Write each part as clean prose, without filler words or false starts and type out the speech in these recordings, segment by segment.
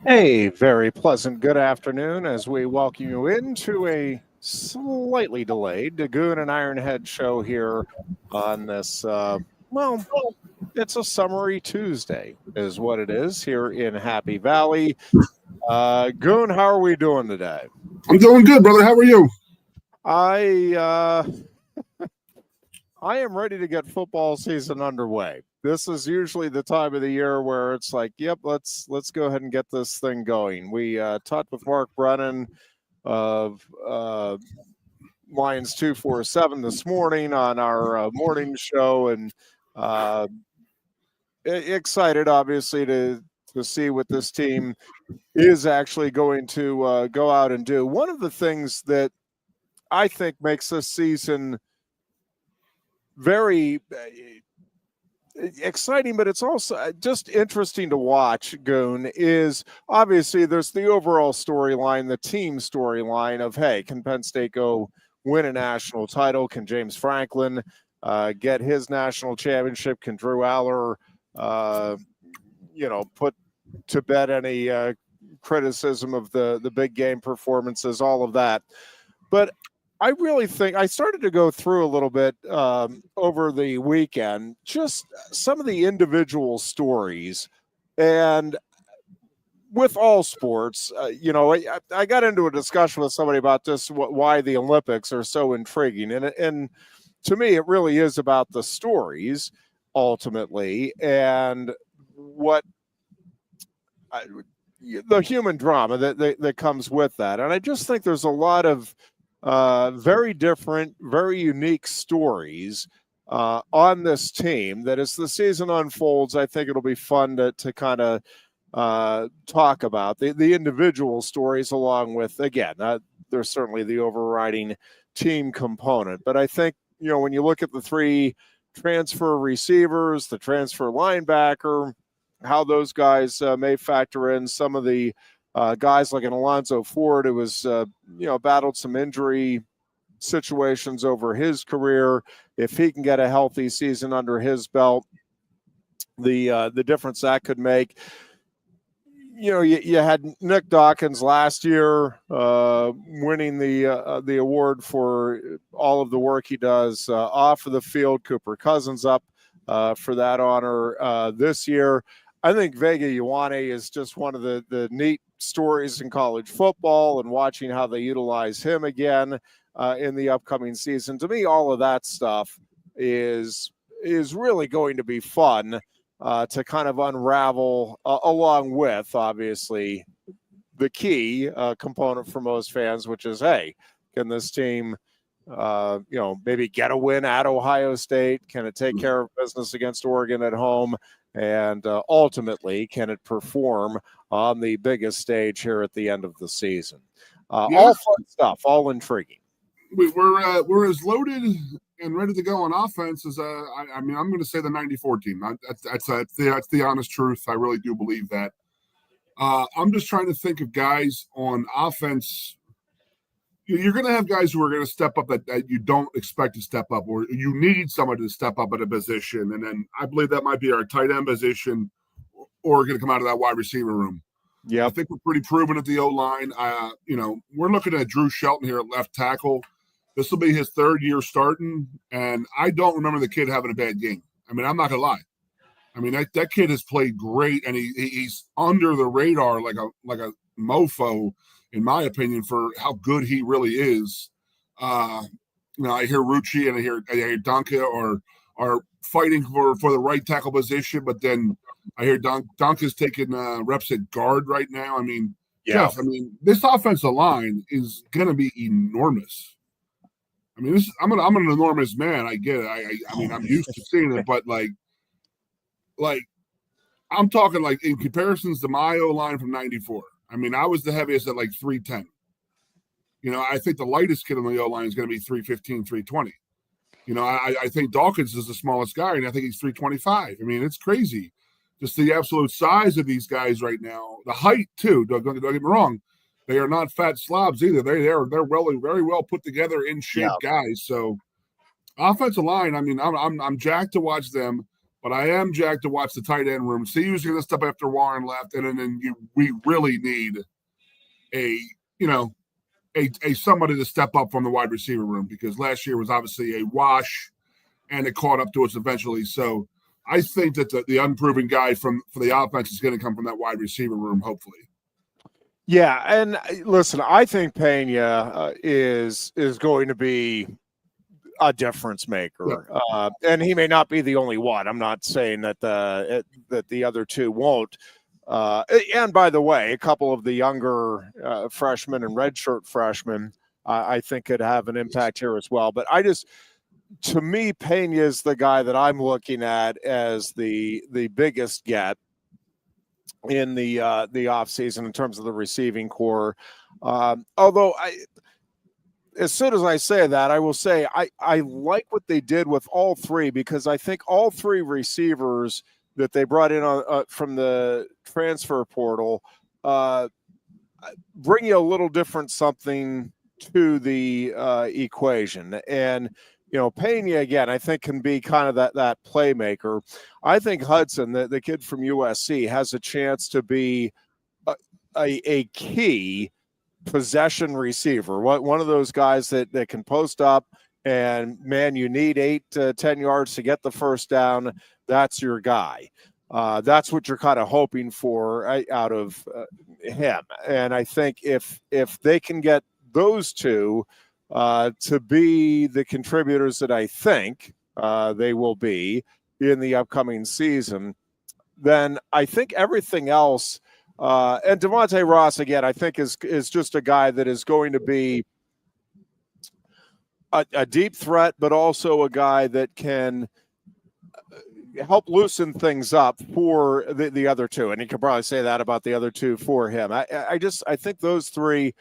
A very pleasant good afternoon as we welcome you into a slightly delayed Goon and Ironhead show here on this, well, it's a summery Tuesday, is what it is here in Happy Valley. Goon, how are we doing today? I'm doing good, brother. How are you? I am ready to get football season underway. This is usually the time of the year where it's like, yep, let's go ahead and get this thing going. We talked with Mark Brennan of Lions 247 this morning on our morning show, and excited, obviously, to see what this team is actually going to go out and do. One of the things that I think makes this season very exciting, but it's also just interesting to watch, Goon, is obviously there's the overall storyline, the team storyline of, hey, can Penn State go win a national title? Can James Franklin get his national championship? Can Drew Aller, put to bed any criticism of the big game performances, all of that? But I really think I started to go through a little bit over the weekend, just some of the individual stories. And with all sports, I got into a discussion with somebody about this, why the Olympics are so intriguing. And to me, it really is about the stories ultimately and what the human drama that comes with that. And I just think there's a lot of very different, very unique stories on this team that as the season unfolds, I think it'll be fun to kind of talk about the individual stories along with, again, there's certainly the overriding team component. But I think, when you look at the three transfer receivers, the transfer linebacker, how those guys may factor in, some of the guys like an Alonzo Ford, who was, battled some injury situations over his career. If he can get a healthy season under his belt, the difference that could make. You had Nick Dawkins last year winning the award for all of the work he does off of the field. Cooper Cousins up for that honor this year. I think Vega Ioane is just one of the neat stories in college football, and watching how they utilize him again in the upcoming season. To me, all of that stuff is really going to be fun to kind of unravel, along with, obviously, the key component for most fans, which is, hey, can this team maybe get a win at Ohio State? Can it take care of business against Oregon at home? And ultimately, can it perform on the biggest stage here at the end of the season? All fun stuff, all intriguing. We're as loaded and ready to go on offense as I'm going to say the '94 team. That's the honest truth. I really do believe that. I'm just trying to think of guys on offense. You're going to have guys who are going to step up that you don't expect to step up, or you need somebody to step up at a position. And then I believe that might be our tight end position, or going to come out of that wide receiver room. Yeah, I think we're pretty proven at the O-line. We're looking at Drew Shelton here at left tackle. This will be his third year starting, and I don't remember the kid having a bad game. I mean, I'm not going to lie. I mean, that kid has played great, and he's under the radar like a mofo, in my opinion, for how good he really is. I hear Rucci and I hear Donka are fighting for the right tackle position, but then I hear Donka's taking reps at guard right now. I mean, yeah. Jeff, this offensive line is going to be enormous. I mean, I'm an enormous man. I get it. I'm used to seeing it, but like I'm talking like in comparisons to my O-line from '94. I mean, I was the heaviest at like 310. I think the lightest kid on the O-line is going to be 315, 320. I think Dawkins is the smallest guy, and I think he's 325. I mean, it's crazy. Just the absolute size of these guys right now. The height, too. Don't get me wrong. They are not fat slobs either. They're very well put together, in shape guys. So, offensive line. I mean, I'm jacked to watch them. But I am jacked to watch the tight end room, see who's going to step after Warren left, and then we really need a somebody to step up from the wide receiver room, because last year was obviously a wash, and it caught up to us eventually. So I think that the unproven guy for the offense is going to come from that wide receiver room, hopefully. Yeah, and listen, I think Pena is going to be a difference maker, and he may not be the only one. I'm not saying that the other two won't. And by the way, a couple of the younger freshmen and redshirt freshmen, I think could have an impact here as well. But to me, Pena is the guy that I'm looking at as the biggest get in the offseason in terms of the receiving core. Although as soon as I say that, I will say I like what they did with all three, because I think all three receivers that they brought in from the transfer portal bring you a little different something to the equation. And, Pena, again, I think can be kind of that playmaker. I think Hudson, the kid from USC, has a chance to be a key possession receiver. One of those guys that can post up, and, man, you need 8 to 10 yards to get the first down. That's your guy. That's what you're kind of hoping for out of him. And I think if they can get those two to be the contributors that I think they will be in the upcoming season, then I think everything else, and Devontae Ross, again, I think is just a guy that is going to be a deep threat, but also a guy that can help loosen things up for the other two. And you could probably say that about the other two for him. I think those three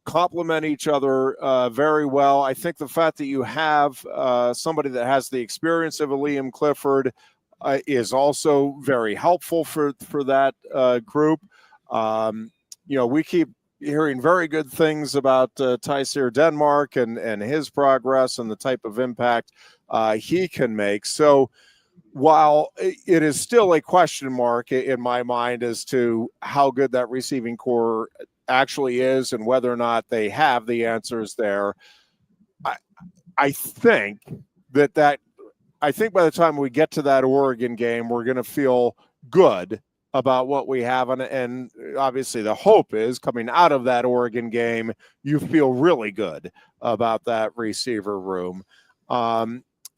complement each other very well. I think the fact that you have somebody that has the experience of a Liam Clifford is also very helpful for that group. We keep hearing very good things about Tyseer Denmark and his progress and the type of impact he can make. So while it is still a question mark in my mind as to how good that receiving core actually is and whether or not they have the answers there, I think that by the time we get to that Oregon game, we're going to feel good about what we have. And obviously the hope is coming out of that Oregon game, you feel really good about that receiver room.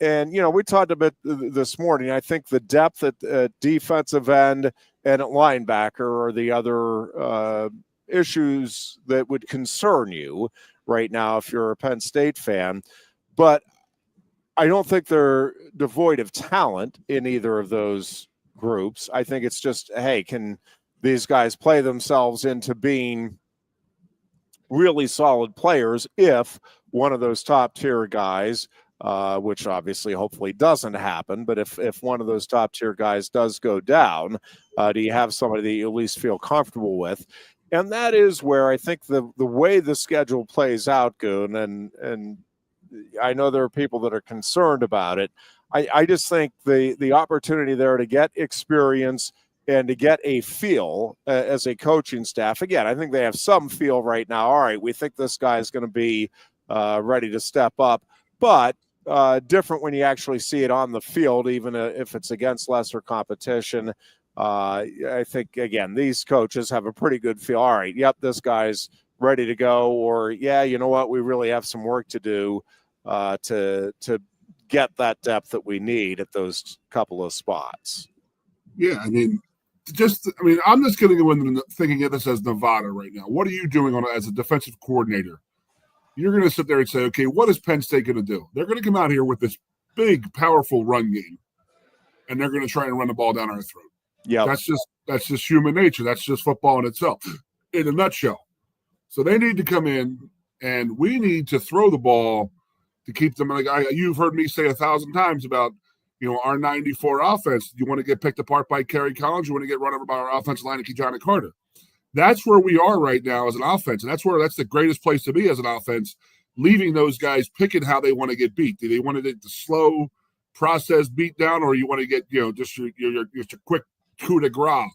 And, we talked a bit this morning. I think the depth at defensive end and at linebacker are the other issues that would concern you right now if you're a Penn State fan. But I don't think they're devoid of talent in either of those groups. I think it's just, hey, can these guys play themselves into being really solid players if one of those top tier guys, which obviously hopefully doesn't happen, but if one of those top tier guys does go down, do you have somebody that you at least feel comfortable with? And that is where I think the way the schedule plays out, Goon, and I know there are people that are concerned about it. I just think the opportunity there to get experience and to get a feel as a coaching staff. Again, I think they have some feel right now. All right, we think this guy is going to be ready to step up, but different when you actually see it on the field, even if it's against lesser competition. I think, again, these coaches have a pretty good feel. All right, yep, this guy's ready to go. Or, yeah, you know what, we really have some work to do to get that depth that we need at those couple of spots. Yeah, I'm just going to go into thinking of this as Nevada right now. What are you doing as a defensive coordinator? You're going to sit there and say, okay, what is Penn State going to do? They're going to come out here with this big, powerful run game, and they're going to try and run the ball down our throat. Yeah, that's just human nature. That's just football in itself, in a nutshell. So they need to come in, and we need to throw the ball to keep them. You've heard me say 1,000 times about, our 94 offense. You want to get picked apart by Kerry Collins. You want to get run over by our offensive line and Keyshawn Carter. That's where we are right now as an offense, and that's the greatest place to be as an offense, leaving those guys picking how they want to get beat. Do they want to slow, process beat down, or you want to get just a quick coup de grace.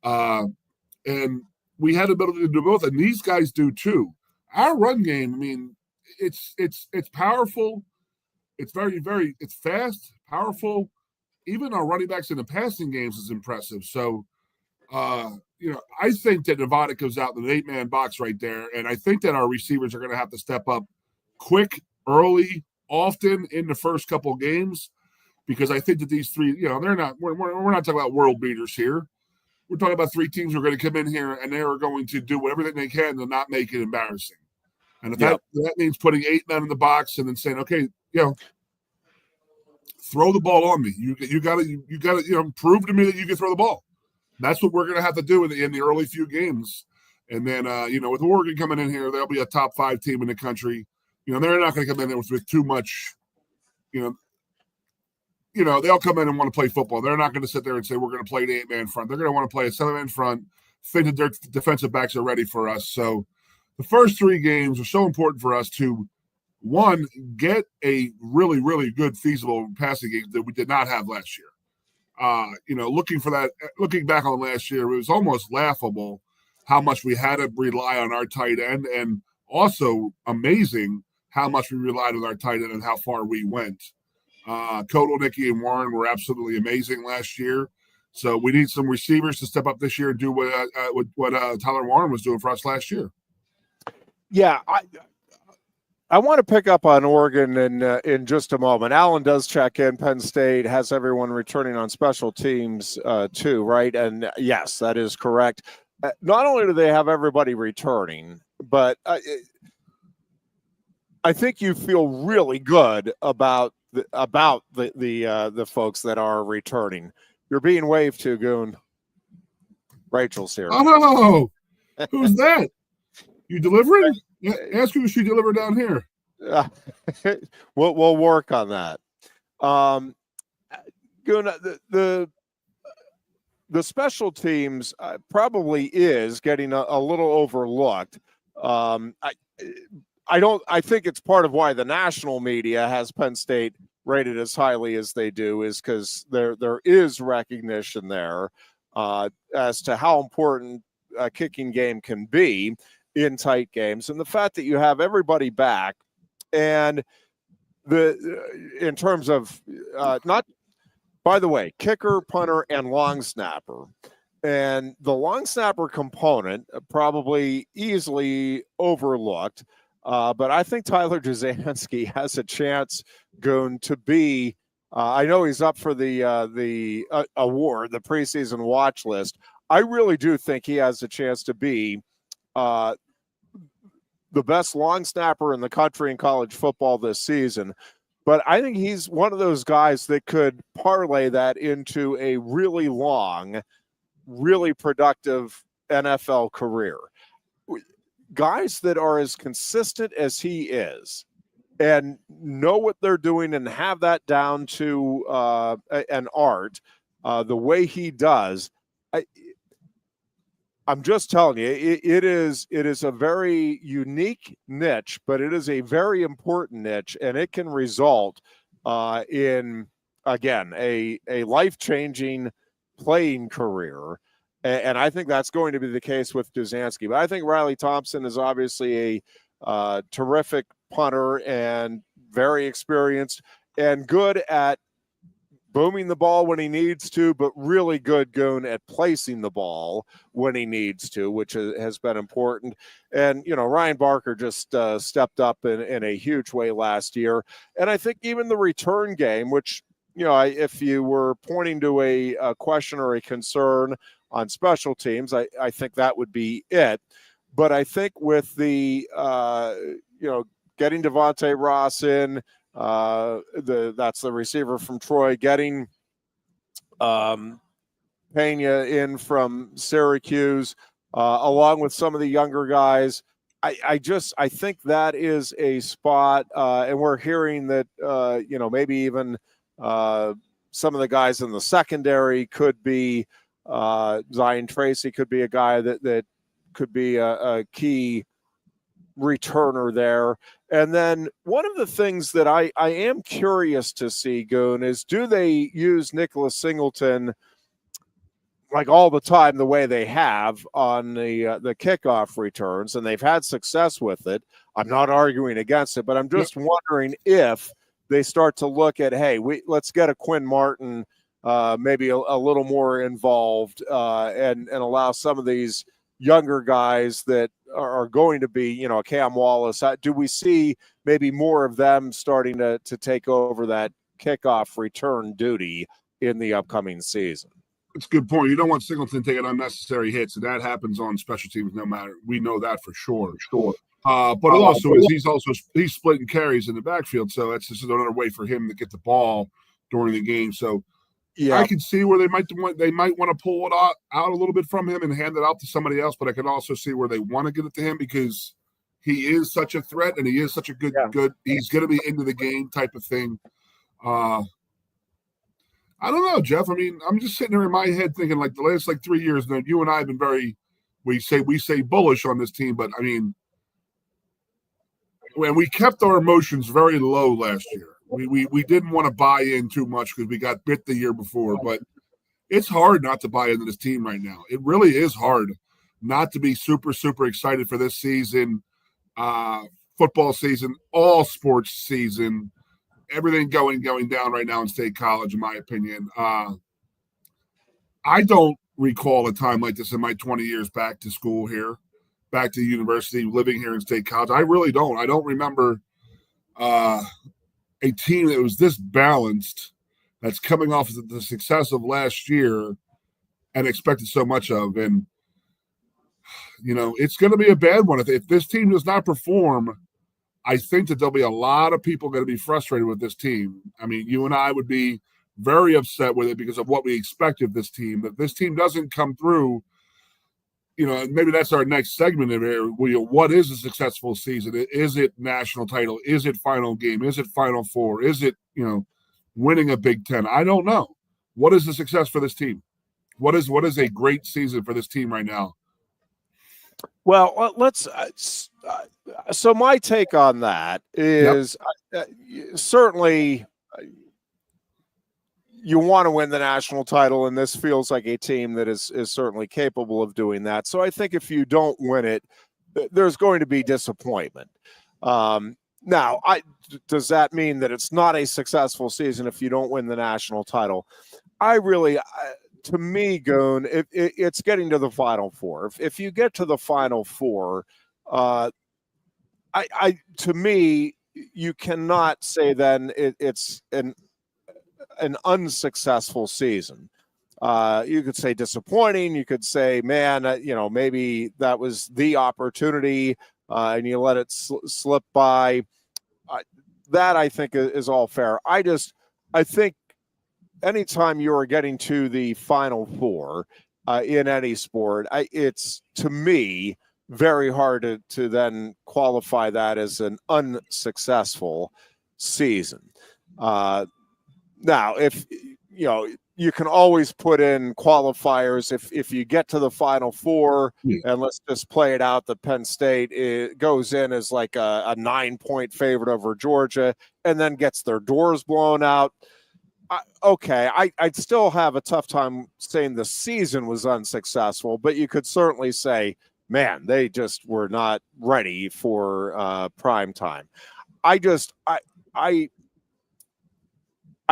And we had the ability to do both, and these guys do too. Our run game, I mean, it's powerful. It's it's fast, powerful. Even our running backs in the passing games is impressive. So, I think that Nevada goes out in an 8-man box right there, and I think that our receivers are going to have to step up quick, early, often in the first couple games, because I think that these three, they're not. We're not talking about world beaters here. We're talking about three teams who are going to come in here and they are going to do whatever they can to not make it embarrassing. And if that means putting 8 men in the box and then saying, okay, throw the ball on me. You got to prove to me that you can throw the ball. That's what we're going to have to do in the early few games. And then, with Oregon coming in here, they'll be a top 5 team in the country. They're not going to come in there with too much, they'll come in and want to play football. They're not going to sit there and say, we're going to play an 8-man front. They're going to want to play a 7-man front, think that their defensive backs are ready for us. So the first 3 games are so important for us to, one, get a really, really good feasible passing game that we did not have last year. Looking back on last year, it was almost laughable how much we had to rely on our tight end, and also amazing how much we relied on our tight end and how far we went. Codal, Nicky, and Warren were absolutely amazing last year. So we need some receivers to step up this year and do what Tyler Warren was doing for us last year. Yeah, I want to pick up on Oregon in just a moment. Alan does check in. Penn State has everyone returning on special teams too, right? And yes, that is correct. Not only do they have everybody returning, but I think you feel really good about the folks that are returning. You're being waved to, Goon. Rachel's here. Oh, who's that? You delivering? Yeah, ask who she delivered down here. We'll work on that. Goon, the special teams probably is getting a little overlooked. I think it's part of why the national media has Penn State rated as highly as they do, is because there is recognition there as to how important a kicking game can be in tight games, and the fact that you have everybody back, and in terms of not, by the way, kicker, punter, and long snapper. And the long snapper component probably easily overlooked. But I think Tyler Jasansky has a chance, Goon, to be. I know he's up for the award, the preseason watch list. I really do think he has a chance to be the best long snapper in the country in college football this season. But I think he's one of those guys that could parlay that into a really long, really productive NFL career. Guys that are as consistent as he is and know what they're doing and have that down to an art, the way he does. I'm just telling you, it is a very unique niche, but it is a very important niche, and it can result in, again, a life-changing playing career. And I think that's going to be the case with Dusansky. But I think Riley Thompson is obviously a terrific punter and very experienced and good at booming the ball when he needs to, but really good, Goon, at placing the ball when he needs to, which has been important. And, Ryan Barker just stepped up in a huge way last year. And I think even the return game, which, if you were pointing to a question or a concern on special teams, I think that would be it. But I think with the, getting Devontae Ross in, that's the receiver from Troy, getting Pena in from Syracuse, along with some of the younger guys. I think that is a spot, and we're hearing that maybe even some of the guys in the secondary could be Zion Tracy could be a guy that could be a key returner there. And then one of the things that I am curious to see, Goon, is do they use Nicholas Singleton like all the time the way they have on the kickoff returns, and they've had success with it. I'm not arguing against it, but I'm just wondering if they start to look at, hey, let's get a Quinn Martin maybe a little more involved and allow some of these younger guys that are going to be, Cam Wallace. Do we see maybe more of them starting to take over that kickoff return duty in the upcoming season? It's a good point. You don't want Singleton taking unnecessary hits, and that happens on special teams no matter. We know that for sure. But it also is he's splitting carries in the backfield, so that's just another way for him to get the ball during the game. So I can see where they might want to pull it out a little bit from him and hand it out to somebody else, but I can also see where they want to get it to him because he is such a threat and he is such a good he's going to be into the game type of thing. I don't know, Jeff. I mean, I'm just sitting there in my head thinking like the last 3 years, now you and I have been very, we say bullish on this team, but I mean, when we kept our emotions very low last year, we didn't want to buy in too much because we got bit the year before, but it's hard not to buy into this team right now. It really is hard not to be super, super excited for this season, football season, all sports season. Everything going down right now in State College, in my opinion. I don't recall a time like this in my 20 years back to school here, back to university, living here in State College. I really don't. I don't remember a team that was this balanced that's coming off of the success of last year and expected so much of. And, it's going to be a bad one. If this team does not perform, I think that there'll be a lot of people going to be frustrated with this team. I mean, you and I would be very upset with it because of what we expect of this team. If this team doesn't come through, maybe that's our next segment of it. What is a successful season? Is it national title? Is it final game? Is it Final Four? Is it, winning a Big Ten? I don't know. What is the success for this team? What is a great season for this team right now? Well, let's. So my take on that is certainly you want to win the national title, and this feels like a team that is certainly capable of doing that. So I think if you don't win it, there's going to be disappointment. Now, does that mean that it's not a successful season if you don't win the national title? To me, Goon, it's getting to the Final Four. If you get to the Final Four, to me, you cannot say then it's an unsuccessful season. You could say disappointing. You could say, man, maybe that was the opportunity and you let it slip by. That I think is all fair. I think anytime you are getting to the Final Four in any sport, it's, to me, very hard to then qualify that as an unsuccessful season. Now, if you can always put in qualifiers if you get to the Final Four, and let's just play it out that Penn State goes in as like a 9-point favorite over Georgia and then gets their doors blown out. I'd still have a tough time saying the season was unsuccessful, but you could certainly say, man, they just were not ready for prime time. I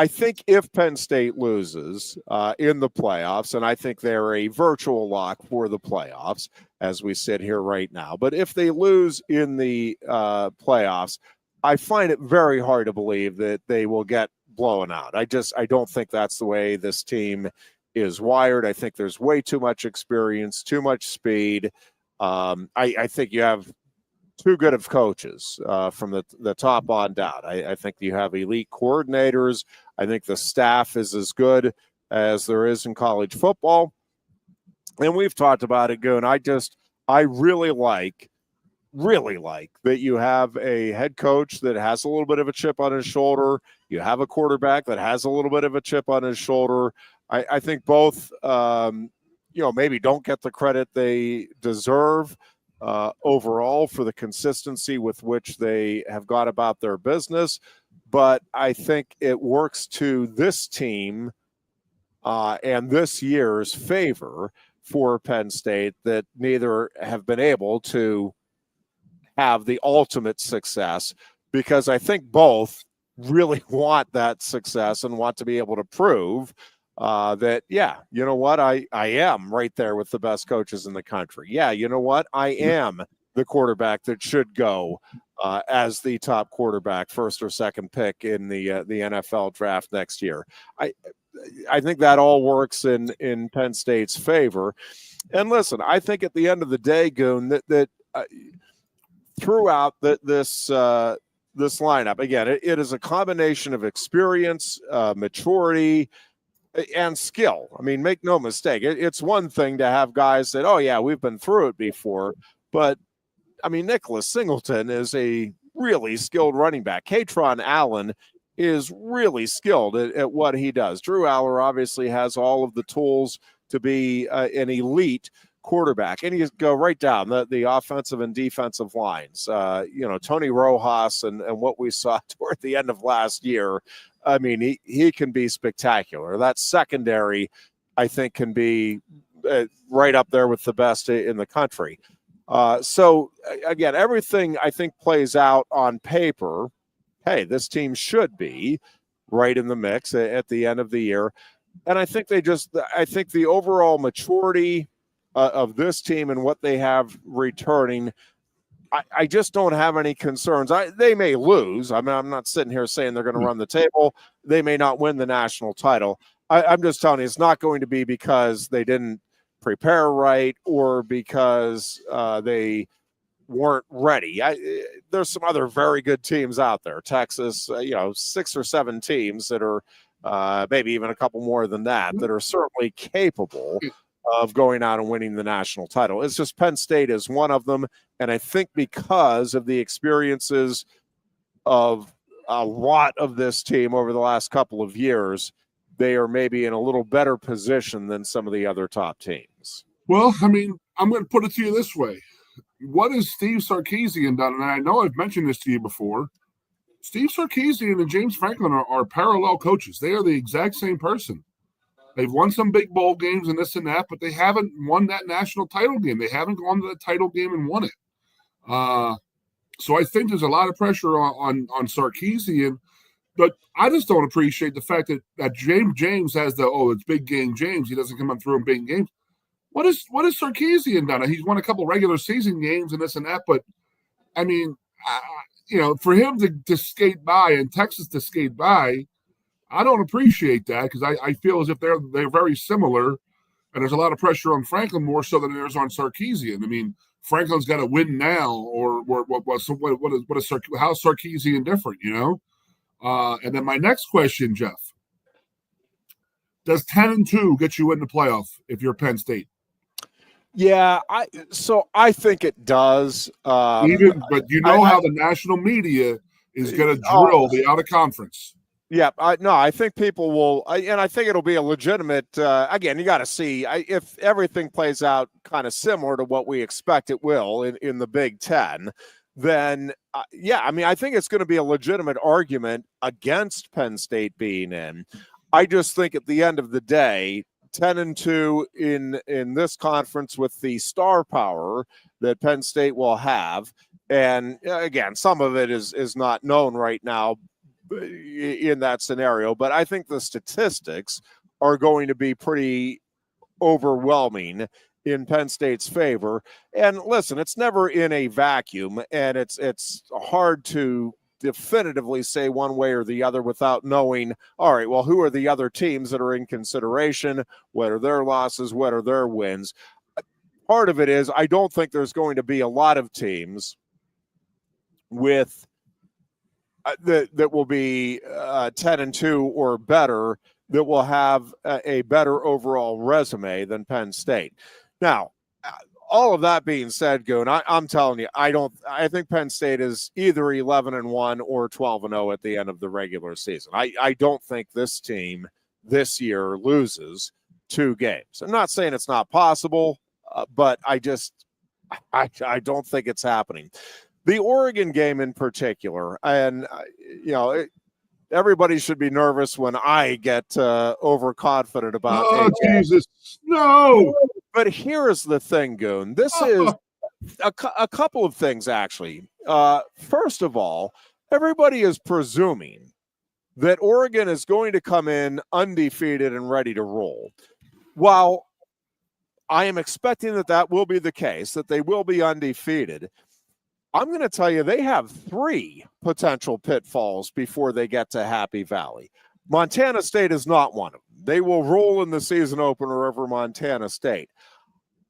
think if Penn State loses in the playoffs, and I think they're a virtual lock for the playoffs as we sit here right now, but if they lose in the playoffs, I find it very hard to believe that they will get blown out. I don't think that's the way this team is wired. I think there's way too much experience, too much speed. I think you have too good of coaches from the top on down. I think you have elite coordinators. I think the staff is as good as there is in college football. And we've talked about it, Goon. I really like that you have a head coach that has a little bit of a chip on his shoulder. You have a quarterback that has a little bit of a chip on his shoulder. I think both, maybe don't get the credit they deserve. overall for the consistency with which they have gone about their business. But I think it works to this team and this year's favor for Penn State that neither have been able to have the ultimate success, because I think both really want that success and want to be able to prove that, yeah, you know what, I am right there with the best coaches in the country. Yeah, you know what, I am the quarterback that should go as the top quarterback, first or second pick in the NFL draft next year. I think that all works in Penn State's favor. And listen, I think at the end of the day, Goon, that throughout this lineup, again, it is a combination of experience, maturity, and skill. I mean, make no mistake, it's one thing to have guys that, oh yeah, we've been through it before, but I mean, Nicholas Singleton is a really skilled running back. Katron Allen is really skilled at what he does. Drew Aller obviously has all of the tools to be an elite quarterback, and you go right down the offensive and defensive lines. Tony Rojas and what we saw toward the end of last year. I mean, he can be spectacular. That secondary, I think, can be right up there with the best in the country. So again, everything I think plays out on paper. Hey, this team should be right in the mix at the end of the year. And I think the overall maturity of this team and what they have returning, I just don't have any concerns. They may lose. I mean, I'm not sitting here saying they're going to run the table. They may not win the national title. I'm just telling you, it's not going to be because they didn't prepare right or because they weren't ready. There's some other very good teams out there. Texas, 6 or 7 teams that are maybe even a couple more than that are certainly capable of going out and winning the national title. It's just Penn State is one of them. And I think because of the experiences of a lot of this team over the last couple of years, they are maybe in a little better position than some of the other top teams. Well, I mean, I'm going to put it to you this way. What has Steve Sarkisian done? And I know I've mentioned this to you before. Steve Sarkisian and James Franklin are parallel coaches. They are the exact same person. They've won some big bowl games and this and that, but they haven't won that national title game. They haven't gone to the title game and won it. So I think there's a lot of pressure on Sarkisian, but I just don't appreciate the fact that James has it's big game James. He doesn't come on through in big games. What has Sarkisian done? He's won a couple regular season games and this and that, but I mean, for him to skate by and Texas to skate by, I don't appreciate that because I feel as if they're very similar, and there's a lot of pressure on Franklin more so than there's on Sarkisian. I mean, Franklin's got to win now, or how's Sarkisian different? And then my next question, Jeff, does 10-2 get you in the playoff if you're Penn State? Yeah, I think it does. But how the national media is going to drill the out of conference. Yeah, I think people will, and I think it'll be a legitimate. Again, you got to see if everything plays out kind of similar to what we expect it will in the Big Ten. Then, I think it's going to be a legitimate argument against Penn State being in. I just think at the end of the day, 10-2 in this conference with the star power that Penn State will have, and again, some of it is not known right now in that scenario, but I think the statistics are going to be pretty overwhelming in Penn State's favor. And listen, it's never in a vacuum, and it's hard to definitively say one way or the other without knowing, all right, well, who are the other teams that are in consideration? What are their losses? What are their wins? Part of it is I don't think there's going to be a lot of teams with that will be 10-2 or better that will have a better overall resume than Penn State. Now, all of that being said, Goon, I'm telling you, I think Penn State is either 11-1 or 12-0 at the end of the regular season. I don't think this team this year loses 2 games. I'm not saying it's not possible, but I don't think it's happening. The Oregon game in particular, and everybody should be nervous when I get overconfident about. Oh, Jesus, no! But here's the thing, Goon. This is a couple of things, actually. First of all, everybody is presuming that Oregon is going to come in undefeated and ready to roll. While I am expecting that will be the case, that they will be undefeated, I'm going to tell you they have 3 potential pitfalls before they get to Happy Valley. Montana State is not one of them. They will roll in the season opener over Montana State.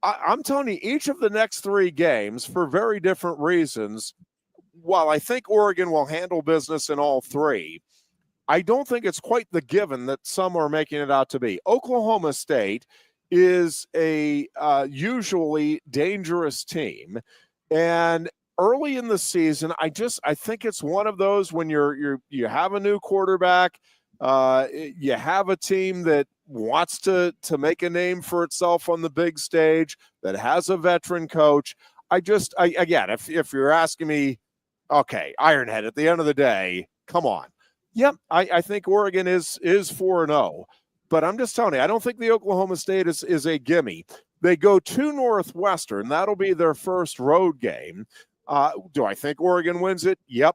I'm telling you, each of the next 3 games, for very different reasons, while I think Oregon will handle business in all 3, I don't think it's quite the given that some are making it out to be. Oklahoma State is a usually dangerous team, and early in the season, I think it's one of those when you have a new quarterback, you have a team that wants to make a name for itself on the big stage, that has a veteran coach. Again, if you're asking me, okay, Ironhead, at the end of the day, come on. Yep, I think Oregon is 4-0. But I'm just telling you, I don't think the Oklahoma State is a gimme. They go to Northwestern. That'll be their first road game. Do I think Oregon wins it? Yep.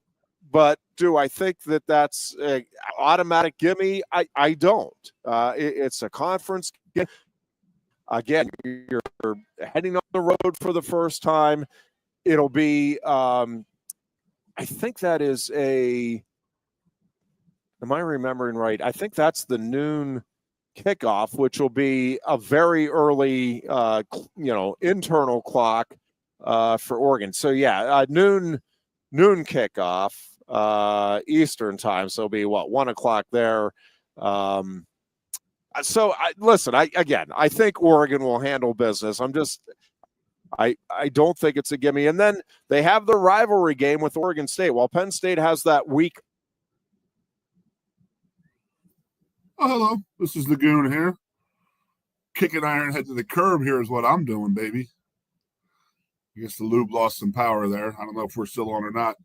But do I think that's an automatic gimme? I don't. It's a conference game. Again, you're heading on the road for the first time. It'll be, I think that is am I remembering right? I think that's the noon kickoff, which will be a very early, internal clock for Oregon. So yeah, noon kickoff Eastern time. So it'll be 1 o'clock there. So I think Oregon will handle business. I don't think it's a gimme. And then they have the rivalry game with Oregon State. While Penn State has that week. Oh, hello. This is the Goon here. Kicking Ironhead to the curb here is what I'm doing, baby. I guess the lube lost some power there. I don't know if we're still on or not.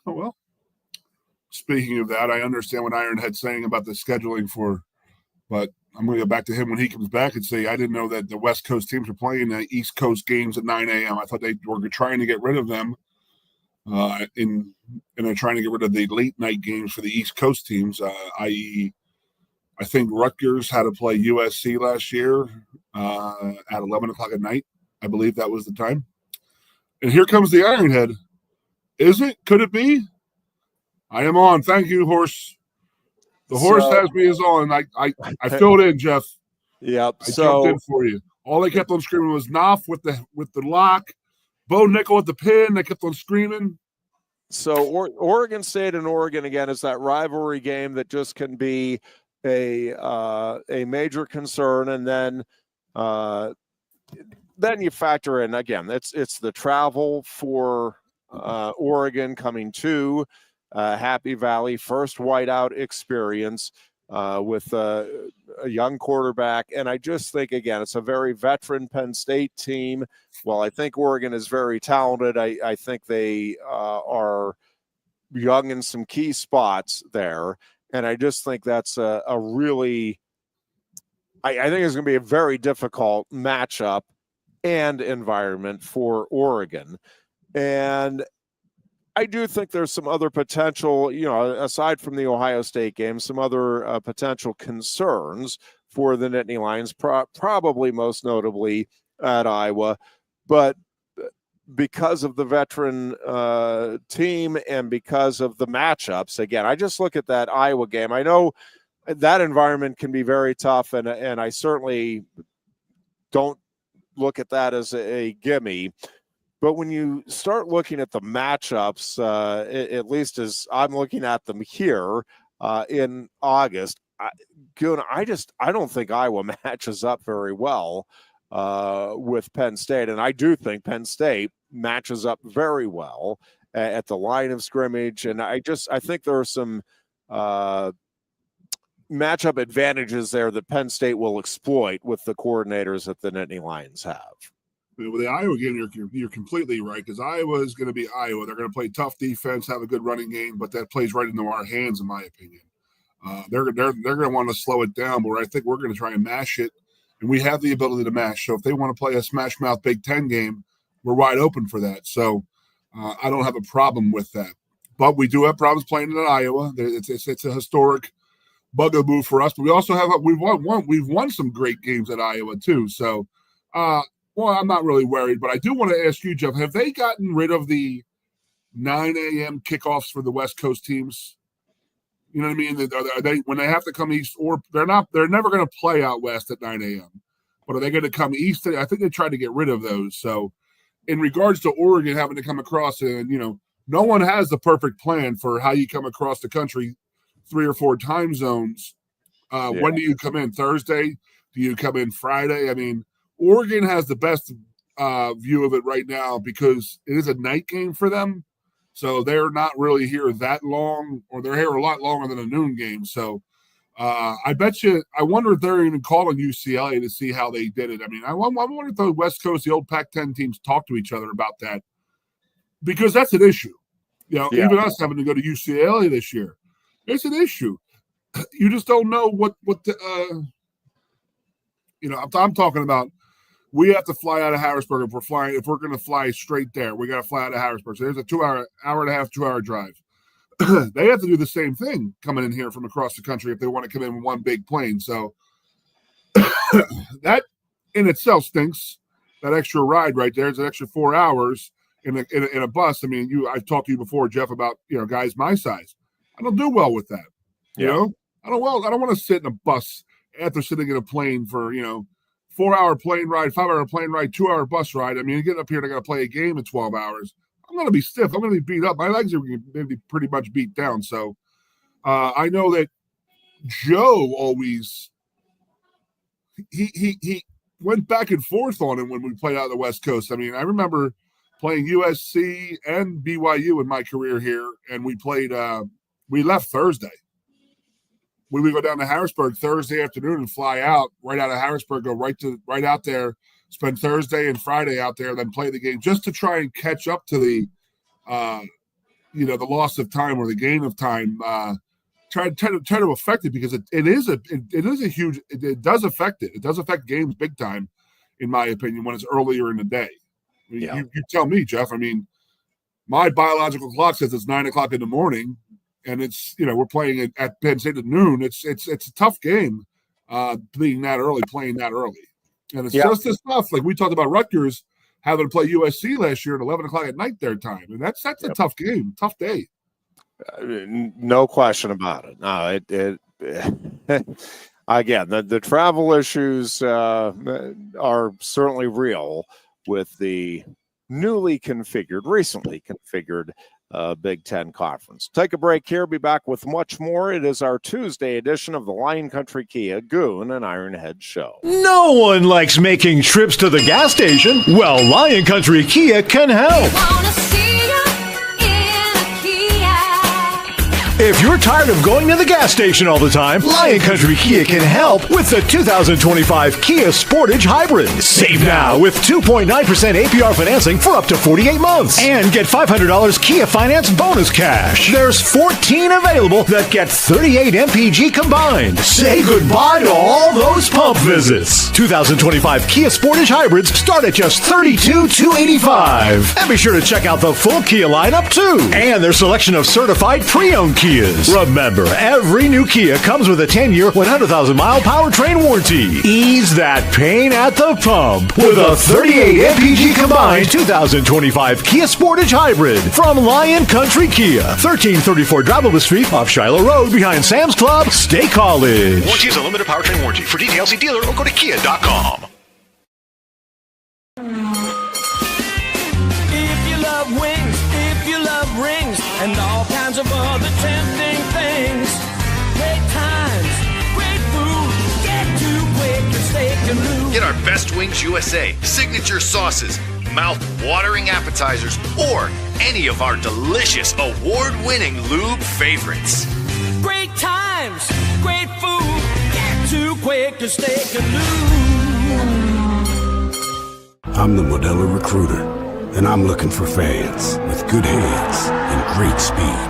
Oh, well. Speaking of that, I understand what Ironhead's saying about the scheduling but I'm going to go back to him when he comes back and say, I didn't know that the West Coast teams were playing the East Coast games at 9 a.m. I thought they were trying to get rid of them. And they're trying to get rid of the late night games for the East Coast teams, i.e., I think Rutgers had to play USC last year at 11 o'clock at night. I believe that was the time. And here comes the Ironhead. Is it? Could it be? I am on. Thank you, horse. The horse has me as on. I filled in, Jeff. Yep. I jumped in for you. All they kept on screaming was Knopf with the lock. Bo Nickel at the pin. They kept on screaming. So Oregon State and Oregon, again, is that rivalry game that just can be a major concern. And then you factor in, again, it's the travel for Oregon coming to Happy Valley, first whiteout experience with a young quarterback. And I just think, again, it's a very veteran Penn State team. While I think Oregon is very talented, I think they are young in some key spots there. And I just think that's a really, I think it's going to be a very difficult matchup and environment for Oregon. And I do think there's some other potential, aside from the Ohio State game, some other potential concerns for the Nittany Lions, probably most notably at Iowa. But because of the veteran team and because of the matchups, again, I just look at that Iowa game. I know that environment can be very tough, and I certainly don't look at that as a gimme. But when you start looking at the matchups, at least as I'm looking at them here in August, I don't think Iowa matches up very well with Penn State. And I do think Penn State matches up very well at the line of scrimmage. And I think there are some matchup advantages there that Penn State will exploit with the coordinators that the Nittany Lions have. With the Iowa game, you're completely right, because Iowa is going to be Iowa. They're going to play tough defense, have a good running game, but that plays right into our hands, in my opinion. They're going to want to slow it down, but I think we're going to try and mash it, and we have the ability to mash. So if they want to play a smash mouth Big Ten game, we're wide open for that. So I don't have a problem with that. But we do have problems playing in Iowa. It's a historic bugaboo for us. But we also have we've won some great games at Iowa too. So. Well, I'm not really worried, but I do want to ask you, Jeff, have they gotten rid of the 9 a.m. kickoffs for the West Coast teams? You know what I mean? Are they when they have to come east, or they're never going to play out west at 9 a.m., but are they going to come east? I think they tried to get rid of those. So in regards to Oregon having to come across, and, no one has the perfect plan for how you come across the country 3 or 4 time zones. When do you come in? Thursday? Do you come in Friday? I mean, Oregon has the best view of it right now because it is a night game for them. So they're not really here that long, or they're here a lot longer than a noon game. So I wonder if they're even calling UCLA to see how they did it. I mean, I wonder if the West Coast, the old Pac-10 teams, talk to each other about that, because that's an issue. Even us having to go to UCLA this year, it's an issue. You just don't know what I'm talking about. We have to fly out of Harrisburg if we're going to fly straight there. We got to fly out of Harrisburg. So there's a 2 and a half drive. They have to do the same thing coming in here from across the country if they want to come in with one big plane. So that in itself stinks. That extra ride right there is an extra 4 hours in a bus. I mean, I've talked to you before, Jeff, about guys my size. I don't do well with that. I don't want to sit in a bus after sitting in a plane for 4-hour plane ride, 5-hour plane ride, 2-hour bus ride. I mean, you get up here and I got to play a game in 12 hours. I'm going to be stiff. I'm going to be beat up. My legs are going to be pretty much beat down. So I know that Joe always he went back and forth on it when we played out of the West Coast. I mean, I remember playing USC and BYU in my career here, and we played. We left Thursday. We would go down to Harrisburg Thursday afternoon and fly out right out of Harrisburg, go right out there, spend Thursday and Friday out there, then play the game just to try and catch up to the loss of time or the gain of time. Try to affect it, because it does affect it. It does affect games big time, in my opinion, when it's earlier in the day. I mean, you tell me, Jeff. I mean, my biological clock says it's 9 o'clock in the morning. And it's, we're playing it at Penn State at noon. It's a tough game, being that early, playing that early. And it's just this stuff. Like we talked about Rutgers having to play USC last year at 11 o'clock at night their time. And that's a tough game, tough day. No question about it. No, again, the travel issues are certainly real with the recently configured Big Ten Conference. Take a break here. Be back with much more. It is our Tuesday edition of the Lion Country Kia Goon and Ironhead Show. No one likes making trips to the gas station. Well, Lion Country Kia can help. If you're tired of going to the gas station all the time, Lion Country Kia can help with the 2025 Kia Sportage Hybrid. Save now with 2.9% APR financing for up to 48 months. And get $500 Kia Finance bonus cash. There's 14 available that get 38 MPG combined. Say goodbye to all those pump visits. 2025 Kia Sportage Hybrids start at just $32,285. And be sure to check out the full Kia lineup too. And their selection of certified pre-owned Kias. Remember, every new Kia comes with a 10-year, 100,000-mile powertrain warranty. Ease that pain at the pump with a 38 MPG combined 2025 Kia Sportage Hybrid from Lion Country Kia, 1334 Drivable Street off Shiloh Road behind Sam's Club, State College. Warranty is a limited powertrain warranty. For details, see dealer or go to kia.com. If you love wings, if you love rings, and all kinds of other tempting things, great times, great food, get to Quaker Steak Lube. Get our Best Wings USA, signature sauces, mouth-watering appetizers, or any of our delicious award-winning lube favorites. Great times, great food, get to Quaker Steak Lube. I'm the Modelo Recruiter, and I'm looking for fans with good hands and great speed.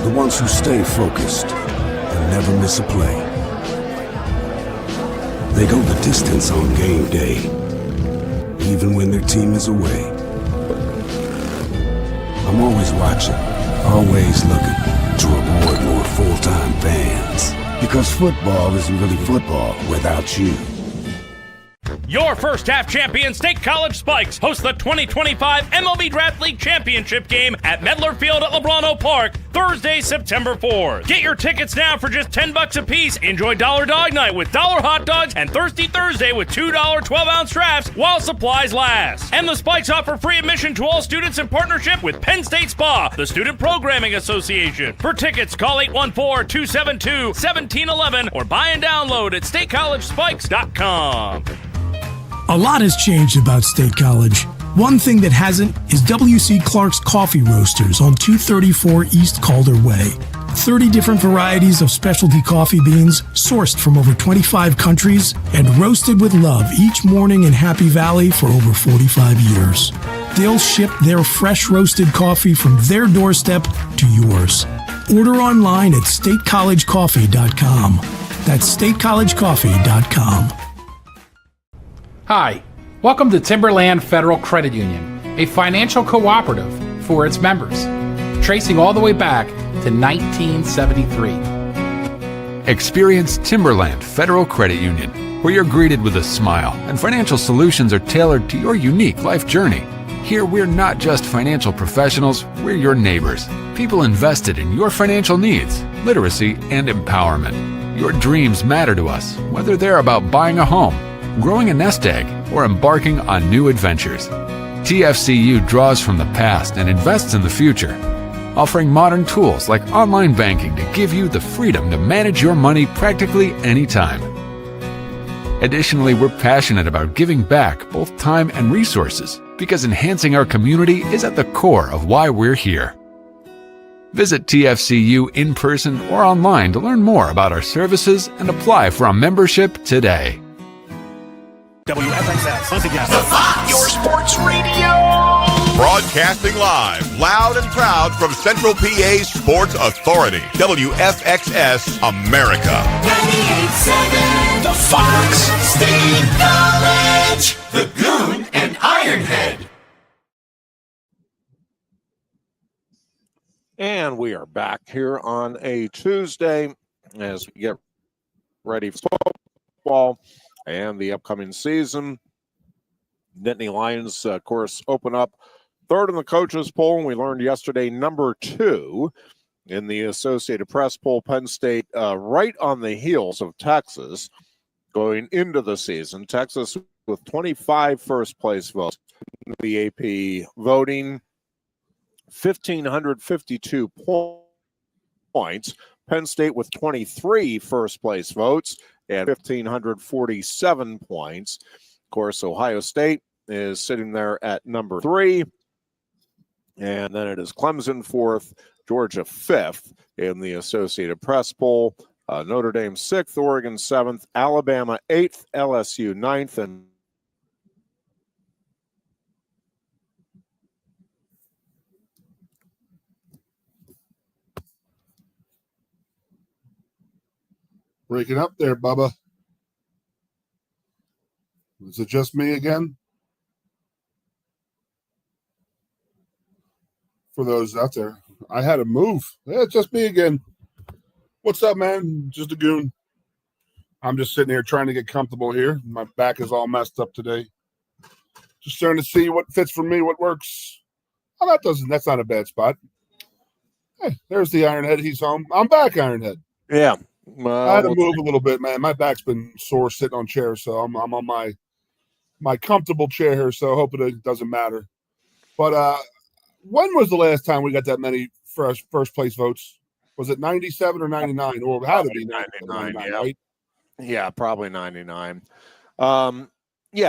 The ones who stay focused and never miss a play. They go the distance on game day, even when their team is away. I'm always watching, always looking to reward more full-time fans. Because football isn't really football without you. Your first half champion State College Spikes host the 2025 MLB Draft League Championship game at Medler Field at Lebrano Park, Thursday, September 4th. Get your tickets now for just $10 a piece. Enjoy Dollar Dog Night with $1 hot dogs and Thirsty Thursday with $2 12-ounce drafts while supplies last. And the Spikes offer free admission to all students in partnership with Penn State Spa, the Student Programming Association. For tickets, call 814-272-1711 or buy and download at statecollegespikes.com. A lot has changed about State College. One thing that hasn't is W.C. Clark's Coffee Roasters on 234 East Calder Way. 30 different varieties of specialty coffee beans sourced from over 25 countries and roasted with love each morning in Happy Valley for over 45 years. They'll ship their fresh roasted coffee from their doorstep to yours. Order online at statecollegecoffee.com. That's statecollegecoffee.com. Hi, welcome to Timberland Federal Credit Union, a financial cooperative for its members, tracing all the way back to 1973. Experience Timberland Federal Credit Union, where you're greeted with a smile and financial solutions are tailored to your unique life journey. Here, we're not just financial professionals, we're your neighbors, people invested in your financial needs, literacy, and empowerment. Your dreams matter to us, whether they're about buying a home, growing a nest egg, or embarking on new adventures. TFCU draws from the past and invests in the future, offering modern tools like online banking to give you the freedom to manage your money practically anytime. Additionally, we're passionate about giving back both time and resources because enhancing our community is at the core of why we're here. Visit TFCU in person or online to learn more about our services and apply for a membership today. WFXS, once again. The Fox, your sports radio. Broadcasting live, loud and proud from Central PA's Sports Authority. WFXS America. 98.7 The Fox. State College. The Goon and Ironhead. And we are back here on a Tuesday as we get ready for football and the upcoming season. Nittany Lions, of course, open up third in the coaches poll. And we learned yesterday number 2 in the Associated Press poll. Penn State right on the heels of Texas going into the season. Texas with 25 first-place votes in the AP voting, 1,552 points. Penn State with 23 first-place votes and 1,547 points. Of course, Ohio State is sitting there at number 3. And then it is Clemson 4th, Georgia 5th in the Associated Press poll. Notre Dame 6th, Oregon 7th, Alabama 8th, LSU 9th, and Breaking up there, Bubba. Is it just me again? For those out there, I had to move. Yeah, it's just me again. What's up, man? Just a goon. I'm just sitting here trying to get comfortable here. My back is all messed up today. Just trying to see what fits for me, what works. Oh, that's not a bad spot. Hey, there's the Ironhead. He's home. I'm back, Ironhead. yeah. I had to move a little bit, man. My back's been sore sitting on chairs, so I'm on my comfortable chair here, so I hope it doesn't matter. But when was the last time we got that many first place votes? Was it 97 or 99? Or it had to be 99, yeah. right? Yeah, probably 99.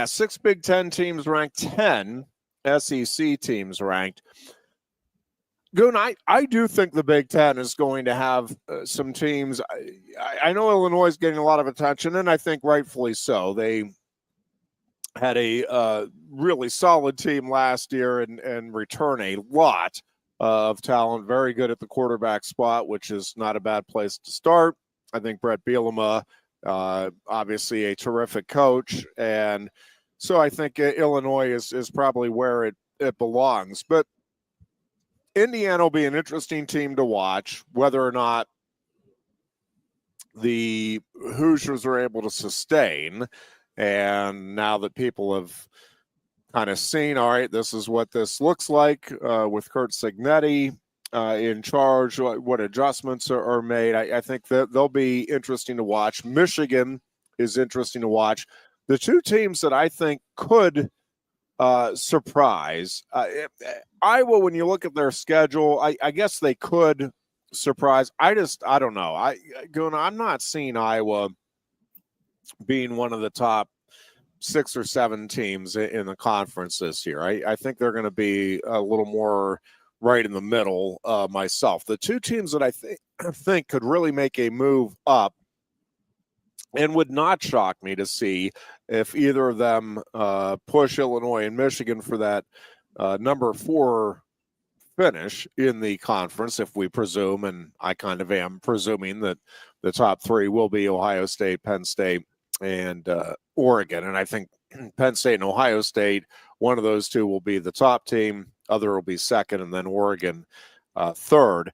6 Big Ten teams ranked, 10 SEC teams ranked. Goon, I do think the Big Ten is going to have some teams. I know Illinois is getting a lot of attention, and I think rightfully so. They had a really solid team last year and return a lot of talent. Very good at the quarterback spot, which is not a bad place to start. I think Brett Bielema, obviously a terrific coach, and so I think Illinois is probably where it belongs. But Indiana will be an interesting team to watch, whether or not the Hoosiers are able to sustain. And now that people have kind of seen, all right, this is what this looks like with Kurt Signetti in charge, what adjustments are made. I think that they'll be interesting to watch. Michigan is interesting to watch. The two teams that I think could surprise, Iowa, when you look at their schedule, I guess they could surprise. I don't know. I'm not seeing Iowa being one of the top 6 or 7 teams in the conference this year. I think they're going to be a little more right in the middle myself. The two teams that I think could really make a move up and would not shock me to see if either of them push Illinois and Michigan for that number 4 finish in the conference, if we presume, and I kind of am presuming that the top 3 will be Ohio State, Penn State, and Oregon. And I think Penn State and Ohio State, one of those two will be the top team, other will be second, and then Oregon third.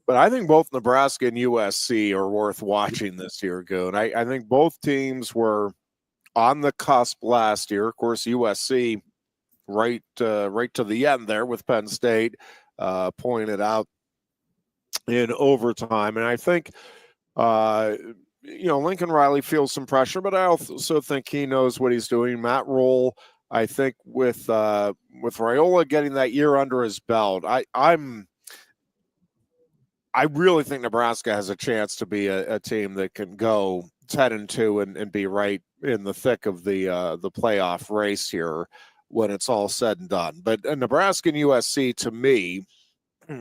But I think both Nebraska and USC are worth watching this year, Goon. I think both teams were on the cusp last year. Of course, USC right to the end there with Penn State pulling it out in overtime. And I think Lincoln Riley feels some pressure, but I also think he knows what he's doing. Matt Roll, I think with Raiola getting that year under his belt, I really think Nebraska has a chance to be a team that can go 10-2 and be right in the thick of the playoff race here when it's all said and done. But Nebraska and USC, to me,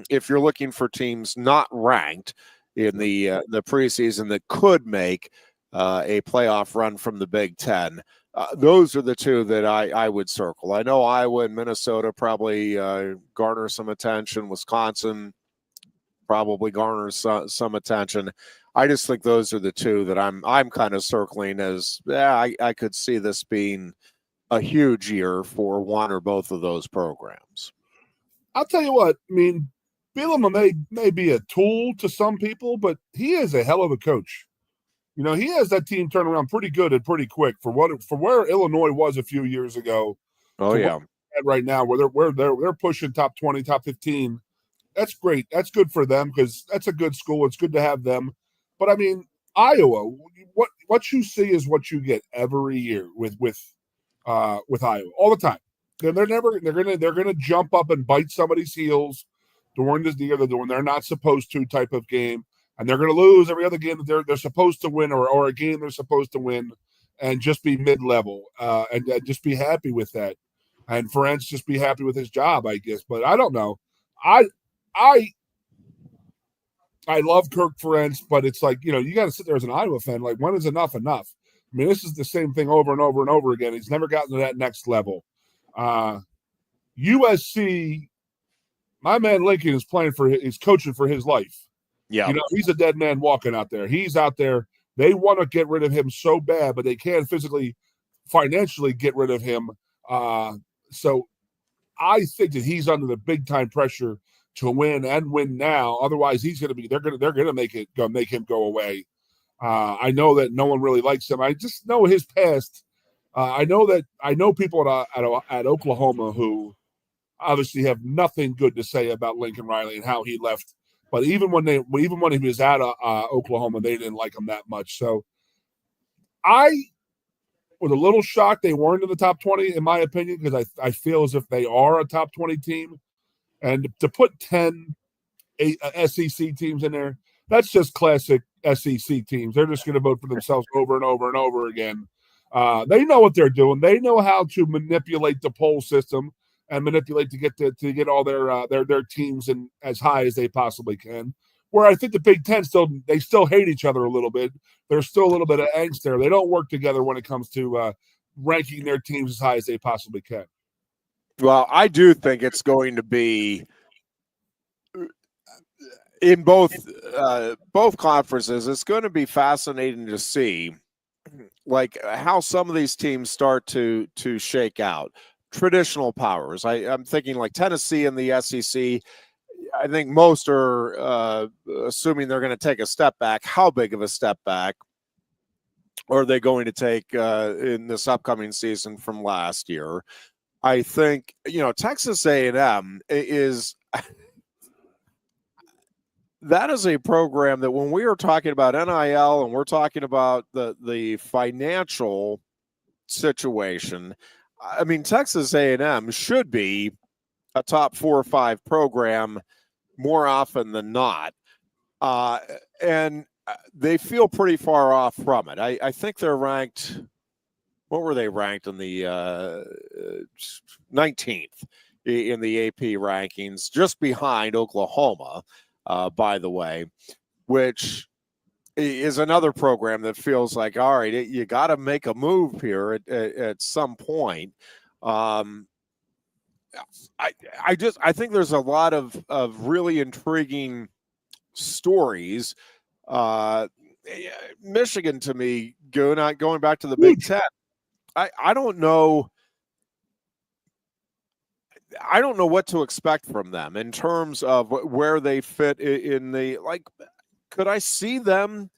if you're looking for teams not ranked in the preseason that could make a playoff run from the Big Ten, those are the two that I would circle. I know Iowa and Minnesota probably garner some attention. Wisconsin probably garners some attention. I just think those are the two that I'm kind of circling as, I could see this being a huge year for one or both of those programs. I'll tell you what, I mean, Bielema may be a tool to some people, but he is a hell of a coach. You know, he has that team turned around pretty good and pretty quick for where Illinois was a few years ago. Oh yeah, right now where they're pushing top 20, top 15. That's great. That's good for them because that's a good school. It's good to have them. But I mean, Iowa, what you see is what you get every year with Iowa all the time. They're gonna jump up and bite somebody's heels during this year when they're not supposed to type of game, and they're gonna lose every other game that they're supposed to win or a game they're supposed to win, and just be mid-level and just be happy with that. And Ferentz just be happy with his job, I guess. But I don't know. I love Kirk Ferentz, but it's like, you got to sit there as an Iowa fan. Like, when is enough enough? I mean, this is the same thing over and over and over again. He's never gotten to that next level. USC, my man Lincoln is coaching for his life. Yeah. He's a dead man walking out there. He's out there. They want to get rid of him so bad, but they can't financially get rid of him. So I think that he's under the big time pressure to win and win now. Otherwise, they're going to make him go away. I know that no one really likes him. I just know his past. I know people at Oklahoma who obviously have nothing good to say about Lincoln Riley and how he left. But even when he was at Oklahoma, they didn't like him that much. So I was a little shocked they weren't in the top 20, in my opinion, because I feel as if they are a top 20 team. And to put 10 SEC teams in there, that's just classic SEC teams. They're just going to vote for themselves over and over and over again. They know what they're doing. They know how to manipulate the poll system and manipulate to get all their teams in as high as they possibly can. Where I think the Big Ten still hate each other a little bit. There's still a little bit of angst there. They don't work together when it comes to ranking their teams as high as they possibly can. Well, I do think it's going to be in both conferences. It's going to be fascinating to see, like, how some of these teams start to shake out. Traditional powers. I'm thinking like Tennessee and the SEC. I think most are assuming they're going to take a step back. How big of a step back are they going to take in this upcoming season from last year? I think, Texas A&M is that is a program that when we are talking about NIL and we're talking about the financial situation, I mean, Texas A&M should be a top 4 or 5 program more often than not. And they feel pretty far off from it. I think they're ranked. What were they ranked in the 19th in the AP rankings, just behind Oklahoma, by the way, which is another program that feels like, all right, you got to make a move here at some point. I think there's a lot of really intriguing stories. Michigan, to me, going back to the Big Ten, I don't know. I don't know what to expect from them in terms of where they fit in the, like, could I see them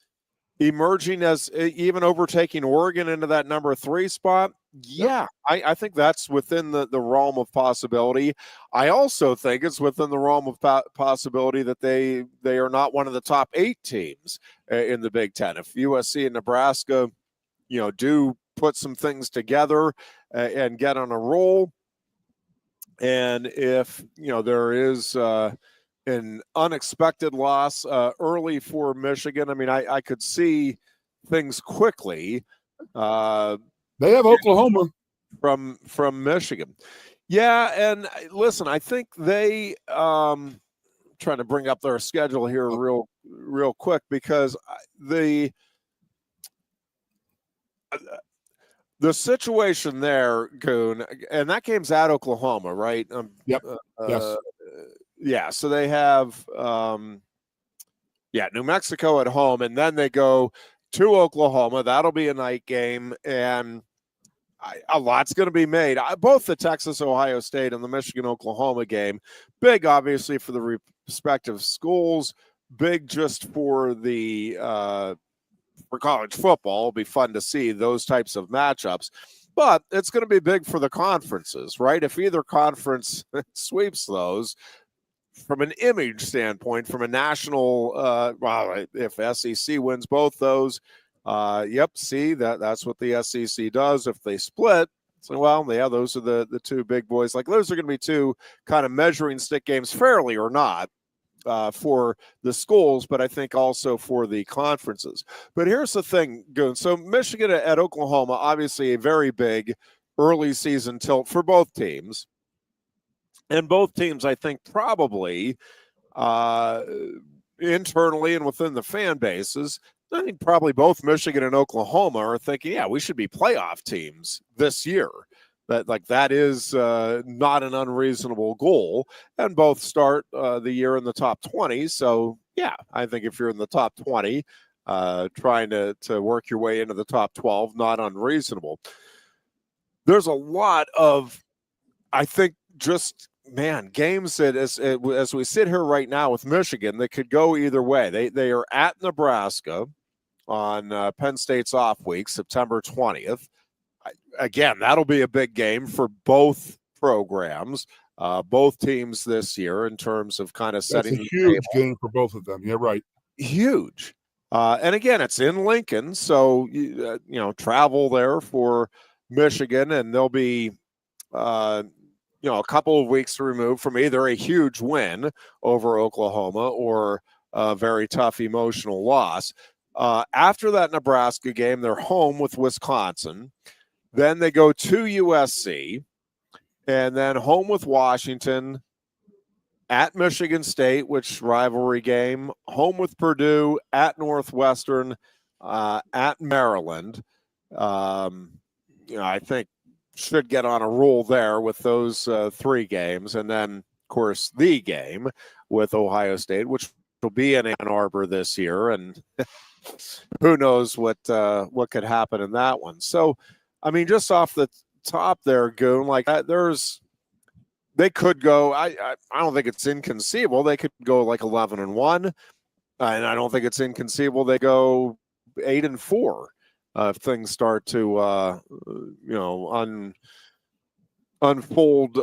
emerging as even overtaking Oregon into that number 3 spot? Yeah, I think that's within the realm of possibility. I also think it's within the realm of possibility that they are not one of the top 8 teams in the Big Ten. If USC and Nebraska, do put some things together and get on a roll, and if there is an unexpected loss early for Michigan, I mean, I could see things quickly. They have Oklahoma from Michigan. Yeah, and listen, I think they trying to bring up their schedule here real quick, because the situation there, Goon, and that game's at Oklahoma, right? Yep. Yes. Yeah, so they have New Mexico at home, and then they go to Oklahoma. That'll be a night game, and a lot's going to be made. Both the Texas-Ohio State and the Michigan-Oklahoma game, big obviously for the respective schools, big just for the for college football. It'll be fun to see those types of matchups. But it's going to be big for the conferences, right? If either conference sweeps those, from an image standpoint, from a national, if SEC wins both those, see, that's what the SEC does. If they split, so, those are the 2 big boys. Like, those are going to be 2 kind of measuring stick games, fairly or not, for the schools, but I think also for the conferences. But here's the thing, Goon. So Michigan at Oklahoma, obviously a very big early season tilt for both teams. And both teams, I think, probably internally and within the fan bases, I think probably both Michigan and Oklahoma are thinking, yeah, we should be playoff teams this year. That is not an unreasonable goal. And both start the year in the top 20. So, yeah, I think if you're in the top 20, trying to work your way into the top 12, not unreasonable. There's a lot of, I think, just games that as we sit here right now with Michigan, that could go either way. They are at Nebraska on Penn State's off week, September 20th. Again, that'll be a big game for both programs, both teams this year, in terms of kind of setting. It's a huge game for both of them. Yeah, right. Huge. And again, it's in Lincoln, so travel there for Michigan, and they'll be a couple of weeks removed from either a huge win over Oklahoma or a very tough emotional loss. After that Nebraska game, they're home with Wisconsin. Then they go to USC, and then home with Washington, at Michigan State, which rivalry game, home with Purdue, at Northwestern, at Maryland. I think should get on a roll there with those 3 games. And then, of course, the game with Ohio State, which will be in Ann Arbor this year. And who knows what could happen in that one. So, I mean, just off the top there, Goon, like they could go, I don't think it's inconceivable. They could go like 11-1. And I don't think it's inconceivable they go 8-4 if things start to unfold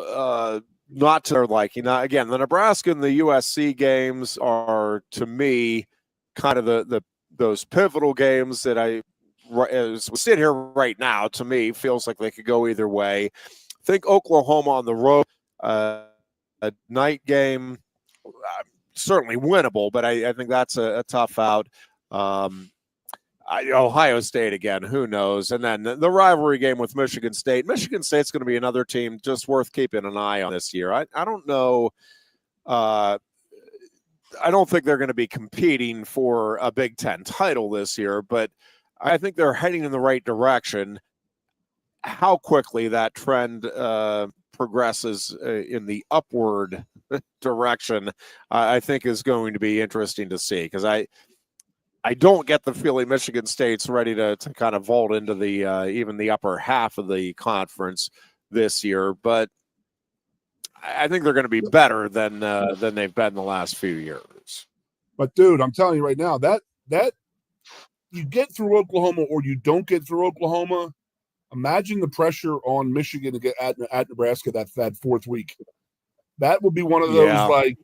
not to their liking. Now, again, the Nebraska and the USC games are, to me, kind of those pivotal games that as we sit here right now, to me, feels like they could go either way. I think Oklahoma on the road, a night game, certainly winnable, but I think that's a tough out. Ohio State again, who knows? And then the rivalry game with Michigan State. Michigan State's going to be another team just worth keeping an eye on this year. I don't know. I don't think they're going to be competing for a Big Ten title this year, but I think they're heading in the right direction. How quickly that trend progresses in the upward direction, I think is going to be interesting to see, because I don't get the feeling Michigan State's ready to kind of vault into the even the upper half of the conference this year, but I think they're going to be better than they've been the last few years. But dude, I'm telling you right now, that you get through Oklahoma or you don't get through Oklahoma. Imagine the pressure on Michigan to get at Nebraska that fourth week. That would be one of those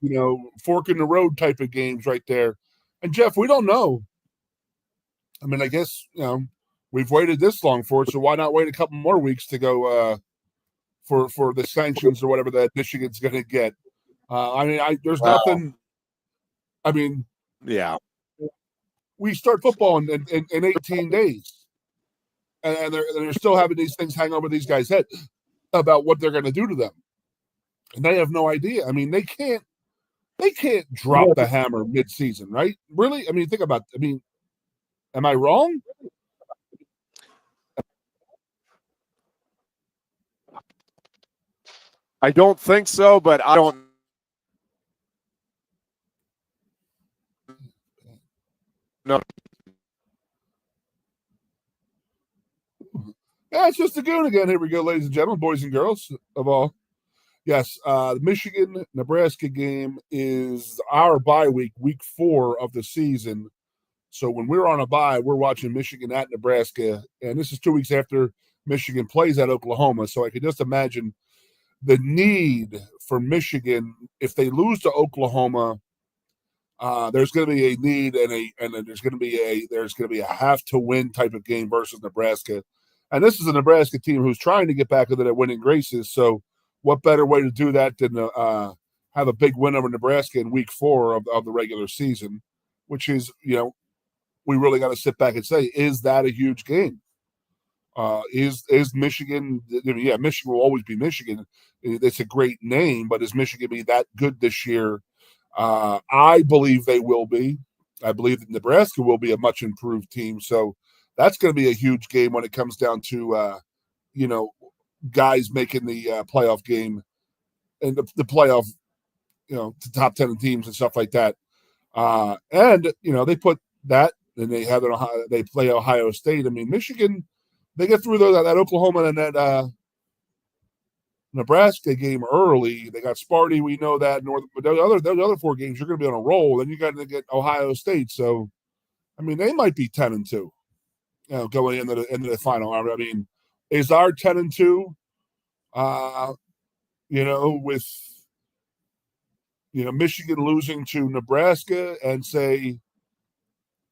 fork in the road type of games right there. And Jeff, we don't know. I mean, I guess we've waited this long for it, so why not wait a couple more weeks to go for the sanctions or whatever that Michigan's going to get? There's nothing. I mean, yeah, we start football in 18 days, and they're still having these things hang over these guys' heads about what they're going to do to them, and they have no idea. I mean, they can't drop the hammer mid-season, right? Really? I mean, think about. I mean, am I wrong? I don't think so, but I don't. No. Yeah, it's just a Goon again. Here we go, ladies and gentlemen, boys and girls of all. Yes, the Michigan-Nebraska game is our bye week, week 4 of the season. So when we're on a bye, we're watching Michigan at Nebraska, and this is 2 weeks after Michigan plays at Oklahoma. So I could just imagine the need for Michigan if they lose to Oklahoma. There's going to be a need, and there's going to be a have to win type of game versus Nebraska. And this is a Nebraska team who's trying to get back into their winning graces. So what better way to do that than have a big win over Nebraska in week 4 of the regular season, which is, we really got to sit back and say, is that a huge game? Is Michigan? Michigan will always be Michigan. It's a great name, but is Michigan be that good this year? I believe they will be. I believe that Nebraska will be a much improved team. So that's going to be a huge game when it comes down to, guys making the playoff game and the playoff, the top 10 teams and stuff like that. They put that, and they have it. They play Ohio State. I mean, Michigan, they get through that Oklahoma and that Nebraska game early. They got Sparty. We know that. But those other 4 games, you're going to be on a roll. Then you got to get Ohio State. So, I mean, they might be 10-2. Going into the final. I mean, is our 10-2? With Michigan losing to Nebraska and say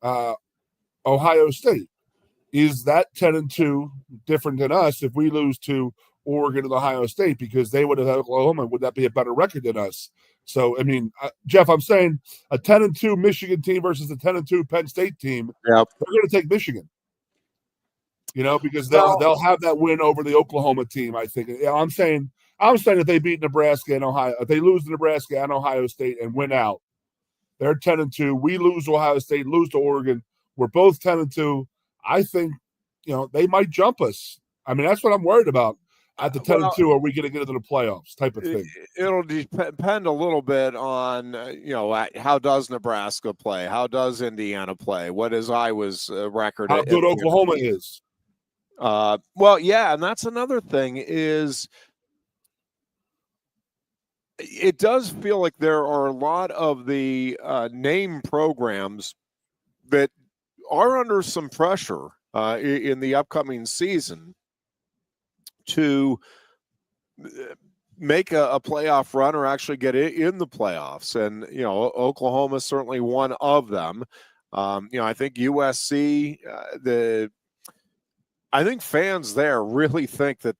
Ohio State, is that 10-2 different than us if we lose to Oregon and Ohio State because they would have had Oklahoma? Would that be a better record than us? So, I mean, Jeff, I'm saying a 10-2 Michigan team versus a 10-2 Penn State team. Yep. They're going to take Michigan. Because they'll have that win over the Oklahoma team. I think. I'm saying if they beat Nebraska and Ohio, if they lose to Nebraska and Ohio State and win out, they're 10-2. We lose to Ohio State, lose to Oregon. We're both 10-2. I think, they might jump us. I mean, that's what I'm worried about. At the 10-2, are we going to get into the playoffs type of thing? It'll depend a little bit on, how does Nebraska play? How does Indiana play? What is Iowa's record? How good Oklahoma is. Well, yeah, and that's another thing is it does feel like there are a lot of the name programs that are under some pressure in the upcoming season to make a playoff run or actually get in the playoffs. And, Oklahoma is certainly one of them. I think USC, I think fans there really think that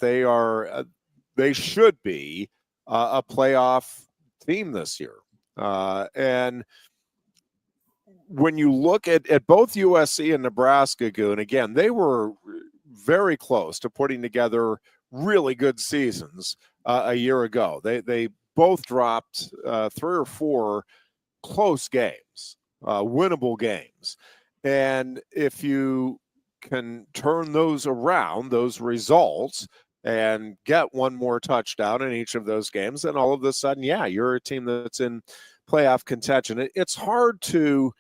they should be a playoff team this year. And when you look at both USC and Nebraska, Goon, again, they were very close to putting together really good seasons a year ago. They both dropped 3 or 4 close games, winnable games. And if you can turn those around, those results, and get one more touchdown in each of those games, then all of a sudden, yeah, you're a team that's in playoff contention. It's hard to,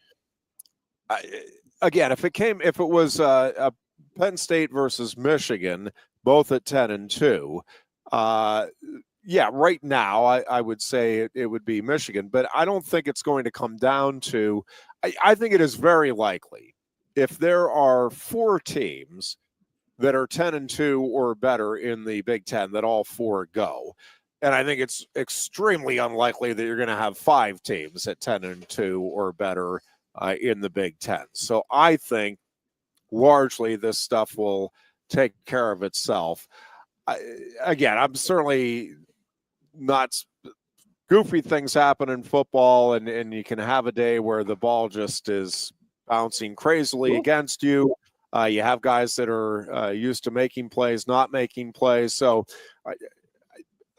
again, if it was a Penn State versus Michigan, both at 10-2, right now I would say it would be Michigan, but I don't think it's going to come down to, I think it is very likely if there are 4 teams that are 10-2 or better in the Big Ten, that all 4 go. And I think it's extremely unlikely that you're going to have 5 teams at 10-2 or better in the Big Ten. So I think largely this stuff will take care of itself. Again, I'm certainly not, goofy things happen in football, and you can have a day where the ball just is bouncing crazily against you. You have guys that are used to making plays, not making plays. So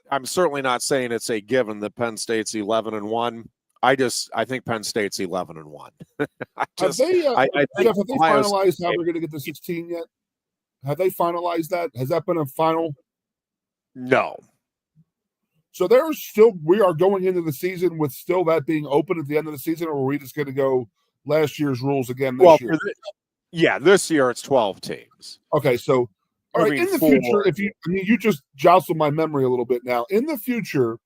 I'm certainly not saying it's a given that Penn State's 11-1. I think Penn State's 11-1. Have they finalized how we're going to get to 16 yet? Have they finalized that? Has that been a final? No. So we are going into the season with still that being open at the end of the season, or are we just going to go last year's rules again this year? This year it's 12 teams. Okay, so all right, in the future, you just jostled my memory a little bit now. In the future,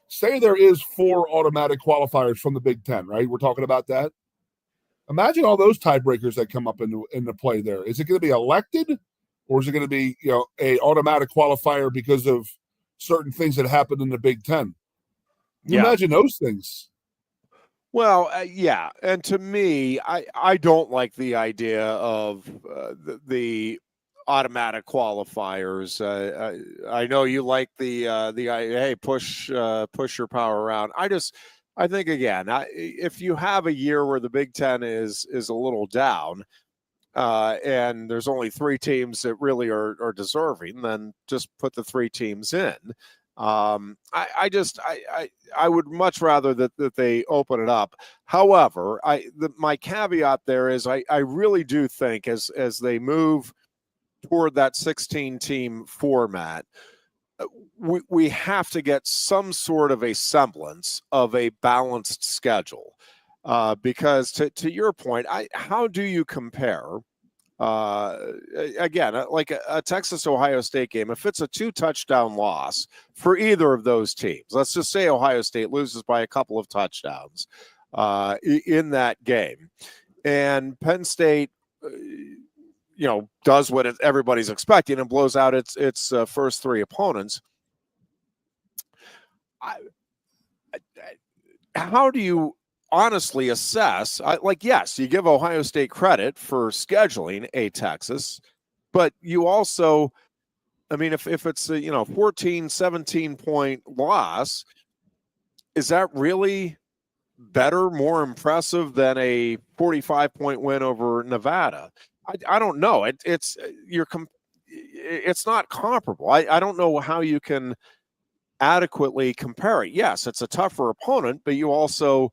say there is 4 automatic qualifiers from the Big Ten, right? We're talking about that. Imagine all those tiebreakers that come up into play there. Is it going to be elected, or is it going to be a automatic qualifier because of certain things that happened in the Big Ten? Imagine those things. Well, yeah, and to me, I don't like the idea of the automatic qualifiers. I know you like the hey, push your power around. I think again, if you have a year where the Big Ten is a little down, and there's only 3 teams that really are deserving, then just put the 3 teams in. I would much rather that they open it up. However, my caveat there is I really do think as they move toward that 16-team format, we have to get some sort of a semblance of a balanced schedule, because to your point, how do you compare? Again, like a Texas-Ohio State game, if it's a 2-touchdown loss for either of those teams, let's just say Ohio State loses by a couple of touchdowns in that game, and Penn State, does what everybody's expecting and blows out its first 3 opponents. How do you honestly assess? Yes, you give Ohio State credit for scheduling a Texas, but you also, if it's a 14, 17 point loss, is that really better, more impressive than a 45-point win over Nevada? I don't know. It's not comparable. I don't know how you can adequately compare it. Yes, it's a tougher opponent, but you also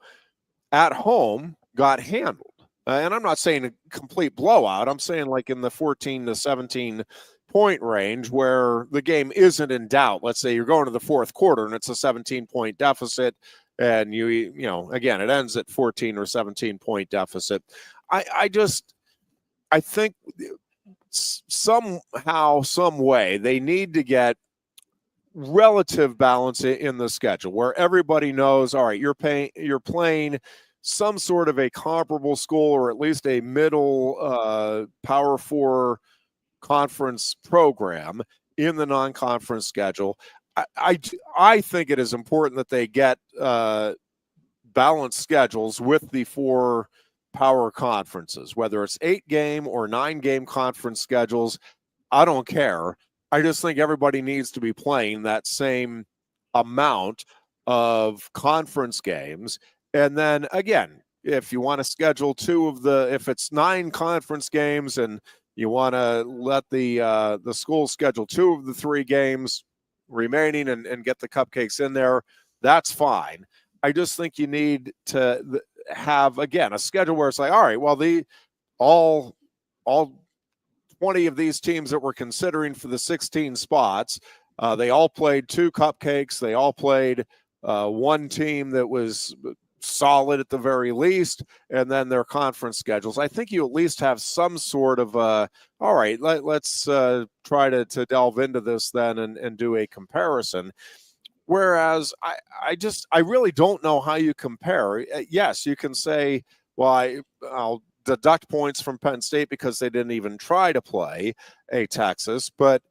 at home got handled. And I'm not saying a complete blowout. I'm saying like in the 14-17 point range where the game isn't in doubt. Let's say you're going to the fourth quarter and it's a 17-point deficit, and again, it ends at 14 or 17-point deficit. I think somehow, some way, they need to get relative balance in the schedule where everybody knows, all right, you're playing some sort of a comparable school, or at least a middle Power 4 conference program in the non-conference schedule. I think it is important that they get balanced schedules with the 4 power conferences, whether it's 8-game or 9-game conference schedules. I don't care. I just think everybody needs to be playing that same amount of conference games. And then again, if you want to schedule if it's 9 conference games and you want to let the school schedule 2 of the 3 games remaining and get the cupcakes in there, that's fine. I just think you need to have, again, a schedule where it's like, all right, well, all 20 of these teams that we're considering for the 16 spots, they all played 2 cupcakes. They all played 1 team that was solid at the very least, and then their conference schedules. I think you at least have some sort of all right, let's try to delve into this then and do a comparison. Whereas I really don't know how you compare. Yes, you can say, well, I'll deduct points from Penn State because they didn't even try to play a Texas, but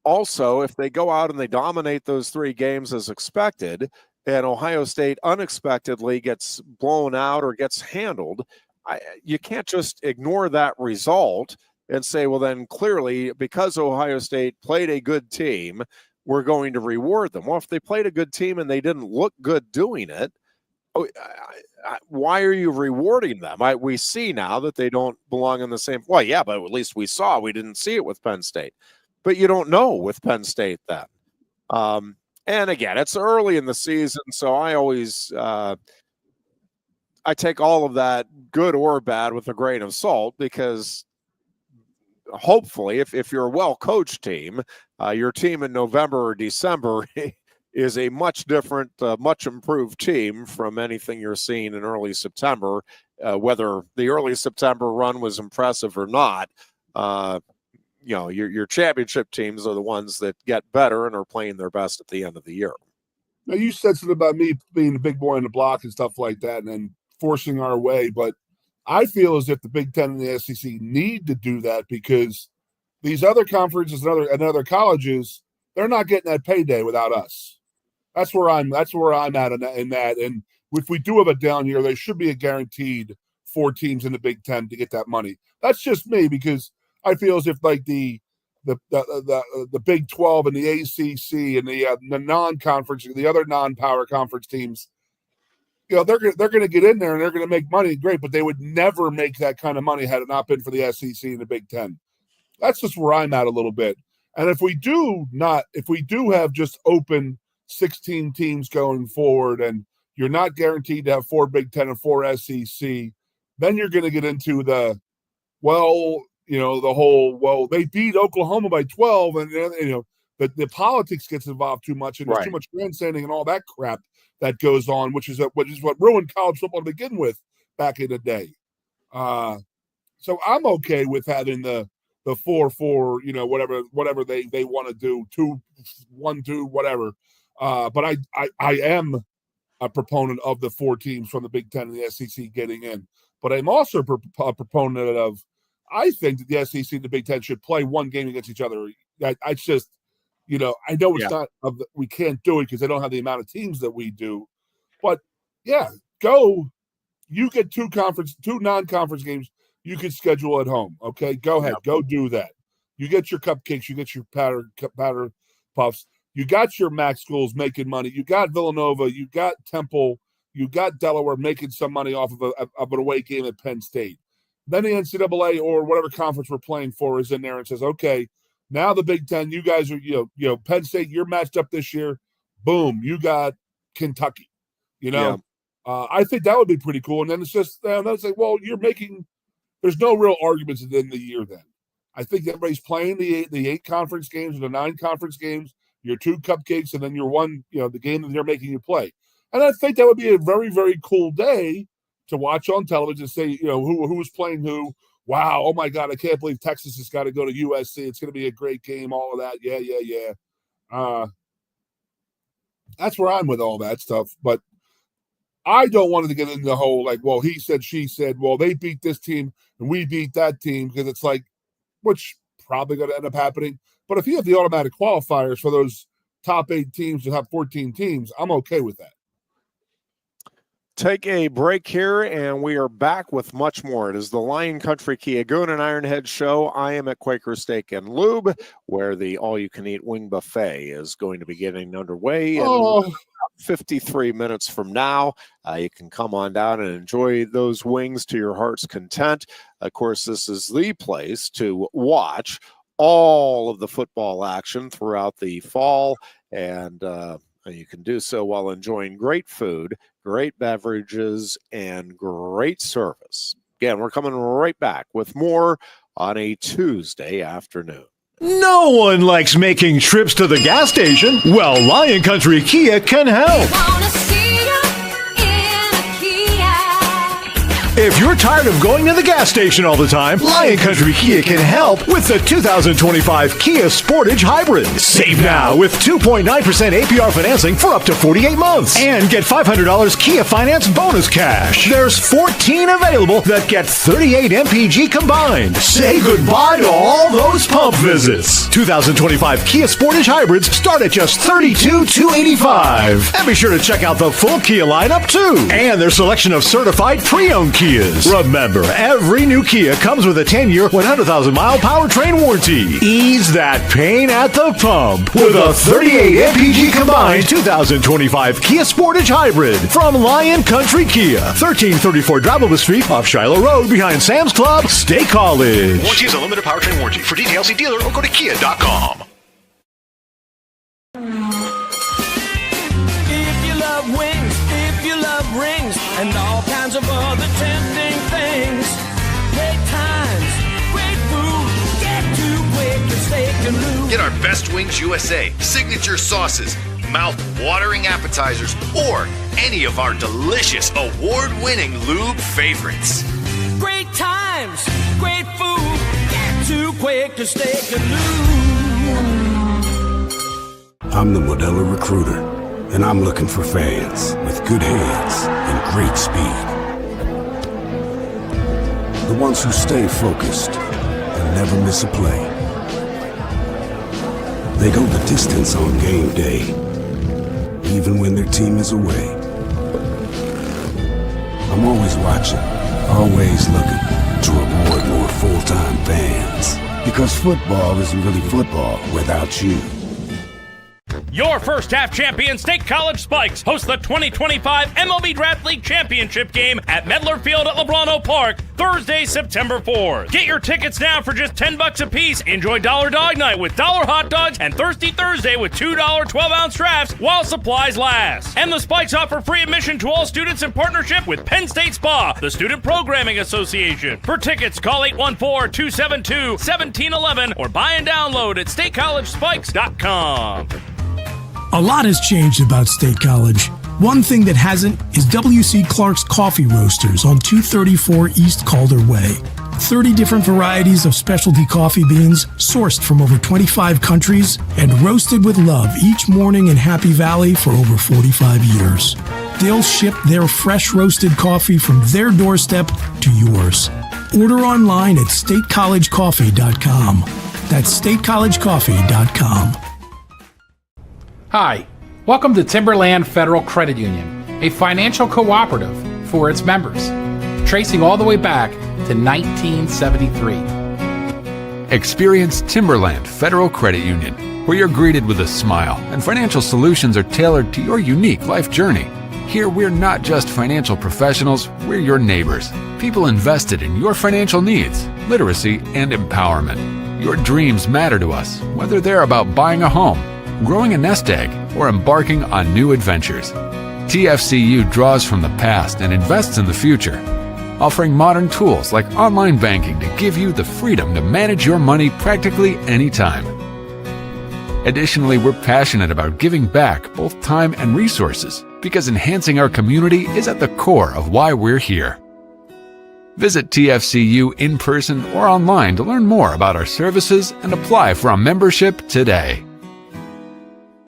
also if they go out and they dominate those 3 games as expected, and Ohio State unexpectedly gets blown out or gets handled, you can't just ignore that result and say, well, then clearly because Ohio State played a good team, we're going to reward them. Well, if they played a good team and they didn't look good doing it, why are you rewarding them? We see now that they don't belong in the same. Well, yeah, but at least we didn't see it with Penn State. But you don't know with Penn State then. And again, it's early in the season, so I always I take all of that, good or bad, with a grain of salt, because hopefully if you're a well-coached team, your team in November or December is a much different, much improved team from anything you're seeing in early September, whether the early September run was impressive or not. Your championship teams are the ones that get better and are playing their best at the end of the year. Now, you said something about me being a big boy in the block and stuff like that and then forcing our way, but I feel as if the Big Ten and the SEC need to do that because these other conferences and other colleges, they're not getting that payday without us. That's where I'm at in that. And if we do have a down year, there should be a guaranteed 4 teams in the Big Ten to get that money. That's just me, because I feel as if like the Big 12 and the ACC and the non-conference, the other non-power conference teams, they're going to get in there and they're going to make money, great, but they would never make that kind of money had it not been for the SEC and the Big Ten. That's just where I'm at a little bit. And if we do have just open 16 teams going forward, and you're not guaranteed to have 4 Big Ten and 4 SEC, then you're going to get into the whole, they beat Oklahoma by 12, and the politics gets involved too much, and there's too much grandstanding and all that crap that goes on, which is what ruined college football to begin with back in the day. So I'm okay with having the 4-4, whatever they want to do, 2-1-2, whatever. But I am a proponent of the 4 teams from the Big Ten and the SEC getting in. But I'm also a proponent of, I think that the SEC and the Big Ten should play 1 game against each other. I just, I know it's not we can't do it because they don't have the amount of teams that we do. But yeah, go. You get 2 non-conference games you can schedule at home. Okay, go ahead, go do that. You get your cupcakes, you get your powder puffs. You got your MAC schools making money. You got Villanova, you got Temple, you got Delaware making some money off of an away game at Penn State. Then the NCAA or whatever conference we're playing for is in there and says, okay, now the Big Ten, you guys are, Penn State, you're matched up this year. Boom, you got Kentucky. I think that would be pretty cool. And then it's just, they'll say, well, you're making, there's no real arguments at the end of the year then. I think everybody's playing the 8 conference games or the 9 conference games, your 2 cupcakes, and then your one, the game that they're making you play. And I think that would be a very, very cool day to watch on television and say, who's playing who. Wow, oh my God, I can't believe Texas has got to go to USC. It's going to be a great game, all of that. Yeah. That's where I'm with all that stuff. But I don't want to get into the whole, he said, she said, they beat this team and we beat that team, because it's which probably going to end up happening. But if you have the automatic qualifiers for those top 8 teams to have 14 teams, I'm okay with that. Take a break here, and we are back with much more. It is the Lion Country Kia Goon and Ironhead show. I am at Quaker Steak and Lube, where the all-you-can-eat wing buffet is going to be getting underway in 53 minutes from now. You can come on down and enjoy those wings to your heart's content. Of course, this is the place to watch all of the football action throughout the fall, and you can do so while enjoying great food, great beverages, and great service. Again, we're coming right back with more on a Tuesday afternoon. No one likes making trips to the gas station. Well, Lion Country Kia can help. If you're tired of going to the gas station all the time, Lion Country Kia can help with the 2025 Kia Sportage Hybrid. Save now with 2.9% APR financing for up to 48 months. And get $500 Kia Finance bonus cash. There's 14 available that get 38 MPG combined. Say goodbye to all those pump visits. 2025 Kia Sportage Hybrids start at just $32,285. And be sure to check out the full Kia lineup too. And their selection of certified pre-owned Kias. Remember, every new Kia comes with a 10-year, 100,000-mile powertrain warranty. Ease that pain at the pump with a 38 MPG combined 2025 Kia Sportage Hybrid from Lion Country Kia, 1334 Drivable Street off Shiloh Road behind Sam's Club, State College. Warranty is a limited powertrain warranty. For details, see dealer or go to kia.com. If you love wings, if you love rings, and all kinds of other tempting things, great times, great food, get to Quaker Steak Lube. Get our Best Wings USA, signature sauces, mouth-watering appetizers, or any of our delicious award-winning lube favorites. Great times, great food, get to Quaker Steak Lube. I'm the Modelo Recruiter, and I'm looking for fans with good hands and great speed. The ones who stay focused and never miss a play. They go the distance on game day, even when their team is away. I'm always watching, always looking to reward more full-time fans. Because football isn't really football without you. Your first half champion State College Spikes host the 2025 MLB Draft League Championship game at Medler Field at LeBron Park Thursday, September 4th. Get your tickets now for just $10 a piece. Enjoy Dollar Dog Night with $1 hot dogs and Thirsty Thursday with $2 12-ounce drafts while supplies last. And the Spikes offer free admission to all students in partnership with Penn State SPA, the Student Programming Association. For tickets, call 814-272-1711 or buy and download at statecollegespikes.com. A lot has changed about State College. One thing that hasn't is W.C. Clark's Coffee Roasters on 234 East Calder Way. 30 different varieties of specialty coffee beans sourced from over 25 countries and roasted with love each morning in Happy Valley for over 45 years. They'll ship their fresh roasted coffee from their doorstep to yours. Order online at statecollegecoffee.com. That's statecollegecoffee.com. Hi, welcome to Timberland Federal Credit Union, a financial cooperative for its members, tracing all the way back to 1973. Experience Timberland Federal Credit Union, where you're greeted with a smile and financial solutions are tailored to your unique life journey. Here, we're not just financial professionals, we're your neighbors, people invested in your financial needs, literacy, and empowerment. Your dreams matter to us, whether they're about buying a home, growing a nest egg, or embarking on new adventures. TFCU draws from the past and invests in the future. offering modern tools like online banking to give you the freedom to manage your money practically anytime. Additionally, we're passionate about giving back both time and resources because enhancing our community is at the core of why we're here. Visit TFCU in person or online to learn more about our services and apply for a membership today.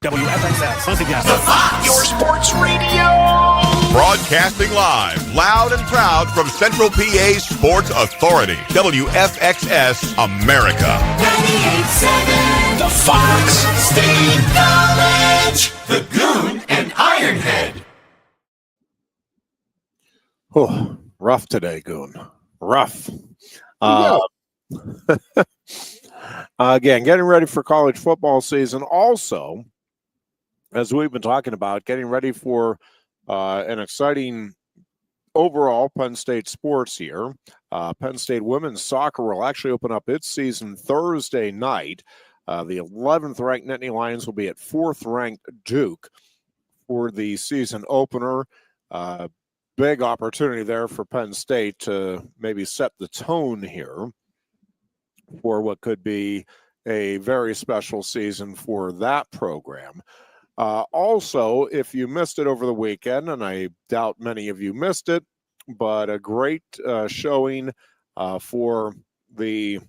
WFXS. Your sports radio. Broadcasting live, loud and proud from Central PA's Sports Authority. WFXS America. 98.7. The Fox. State College. The Goon and Ironhead. Oh, rough today, Goon. Rough. Again, getting ready for college football season. Also, as we've been talking about, getting ready for an exciting overall Penn State sports year. Penn State women's soccer will actually open up its season Thursday night. The 11th ranked Nittany Lions will be at 4th ranked Duke for the season opener. Big opportunity there for Penn State to maybe set the tone here for what could be a very special season for that program. Also, if you missed it over the weekend, and I doubt many of you missed it, but a great showing for the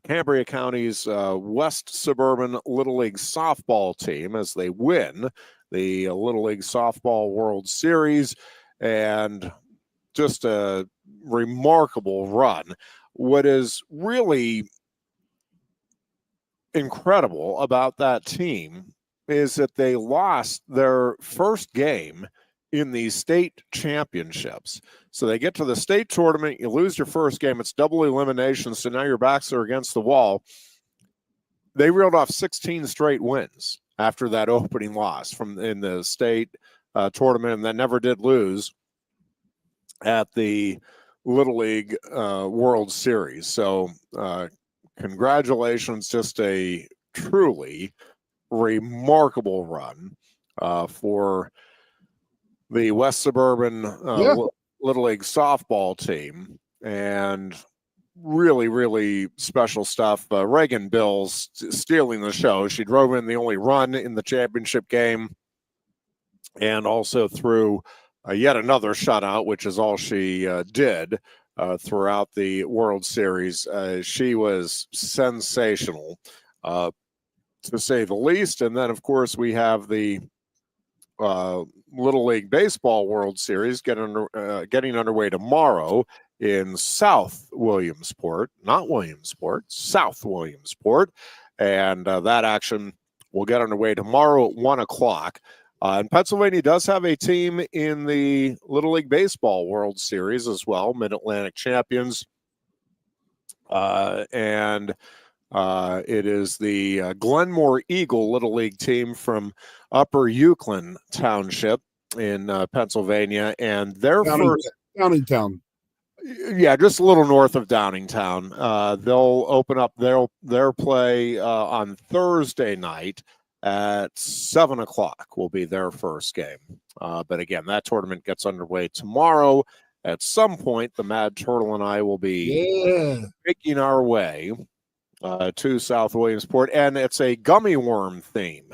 Cambria County's West Suburban Little League softball team as they win the Little League Softball World Series, and just a remarkable run. What is really incredible about that team is that they lost their first game in the state championships. So they get to the state tournament, you lose your first game, it's double elimination, so now your backs are against the wall. They reeled off 16 straight wins after that opening loss in the state tournament, and then never did lose at the Little League World Series. So congratulations, just a truly remarkable run for the West Suburban Little League softball team, and really, really special stuff. Reagan Bills stealing the show. She drove in the only run in the championship game, and also threw yet another shutout, which is all she did throughout the World Series. She was sensational, to say the least. And then, of course, we have the Little League Baseball World Series getting underway tomorrow in South Williamsport, not Williamsport, South Williamsport. And that action will get underway tomorrow at 1 o'clock. And Pennsylvania does have a team in the Little League Baseball World Series as well, Mid-Atlantic champions. And it is the Glenmore Eagle Little League team from Upper Euclid Township in Pennsylvania. And their first... Downingtown. Yeah, just a little north of Downingtown. They'll open up their play on Thursday night at 7 o'clock will be their first game. But again, that tournament gets underway tomorrow. At some point, the Mad Turtle and I will be making our way to South Williamsport. And it's a gummy worm theme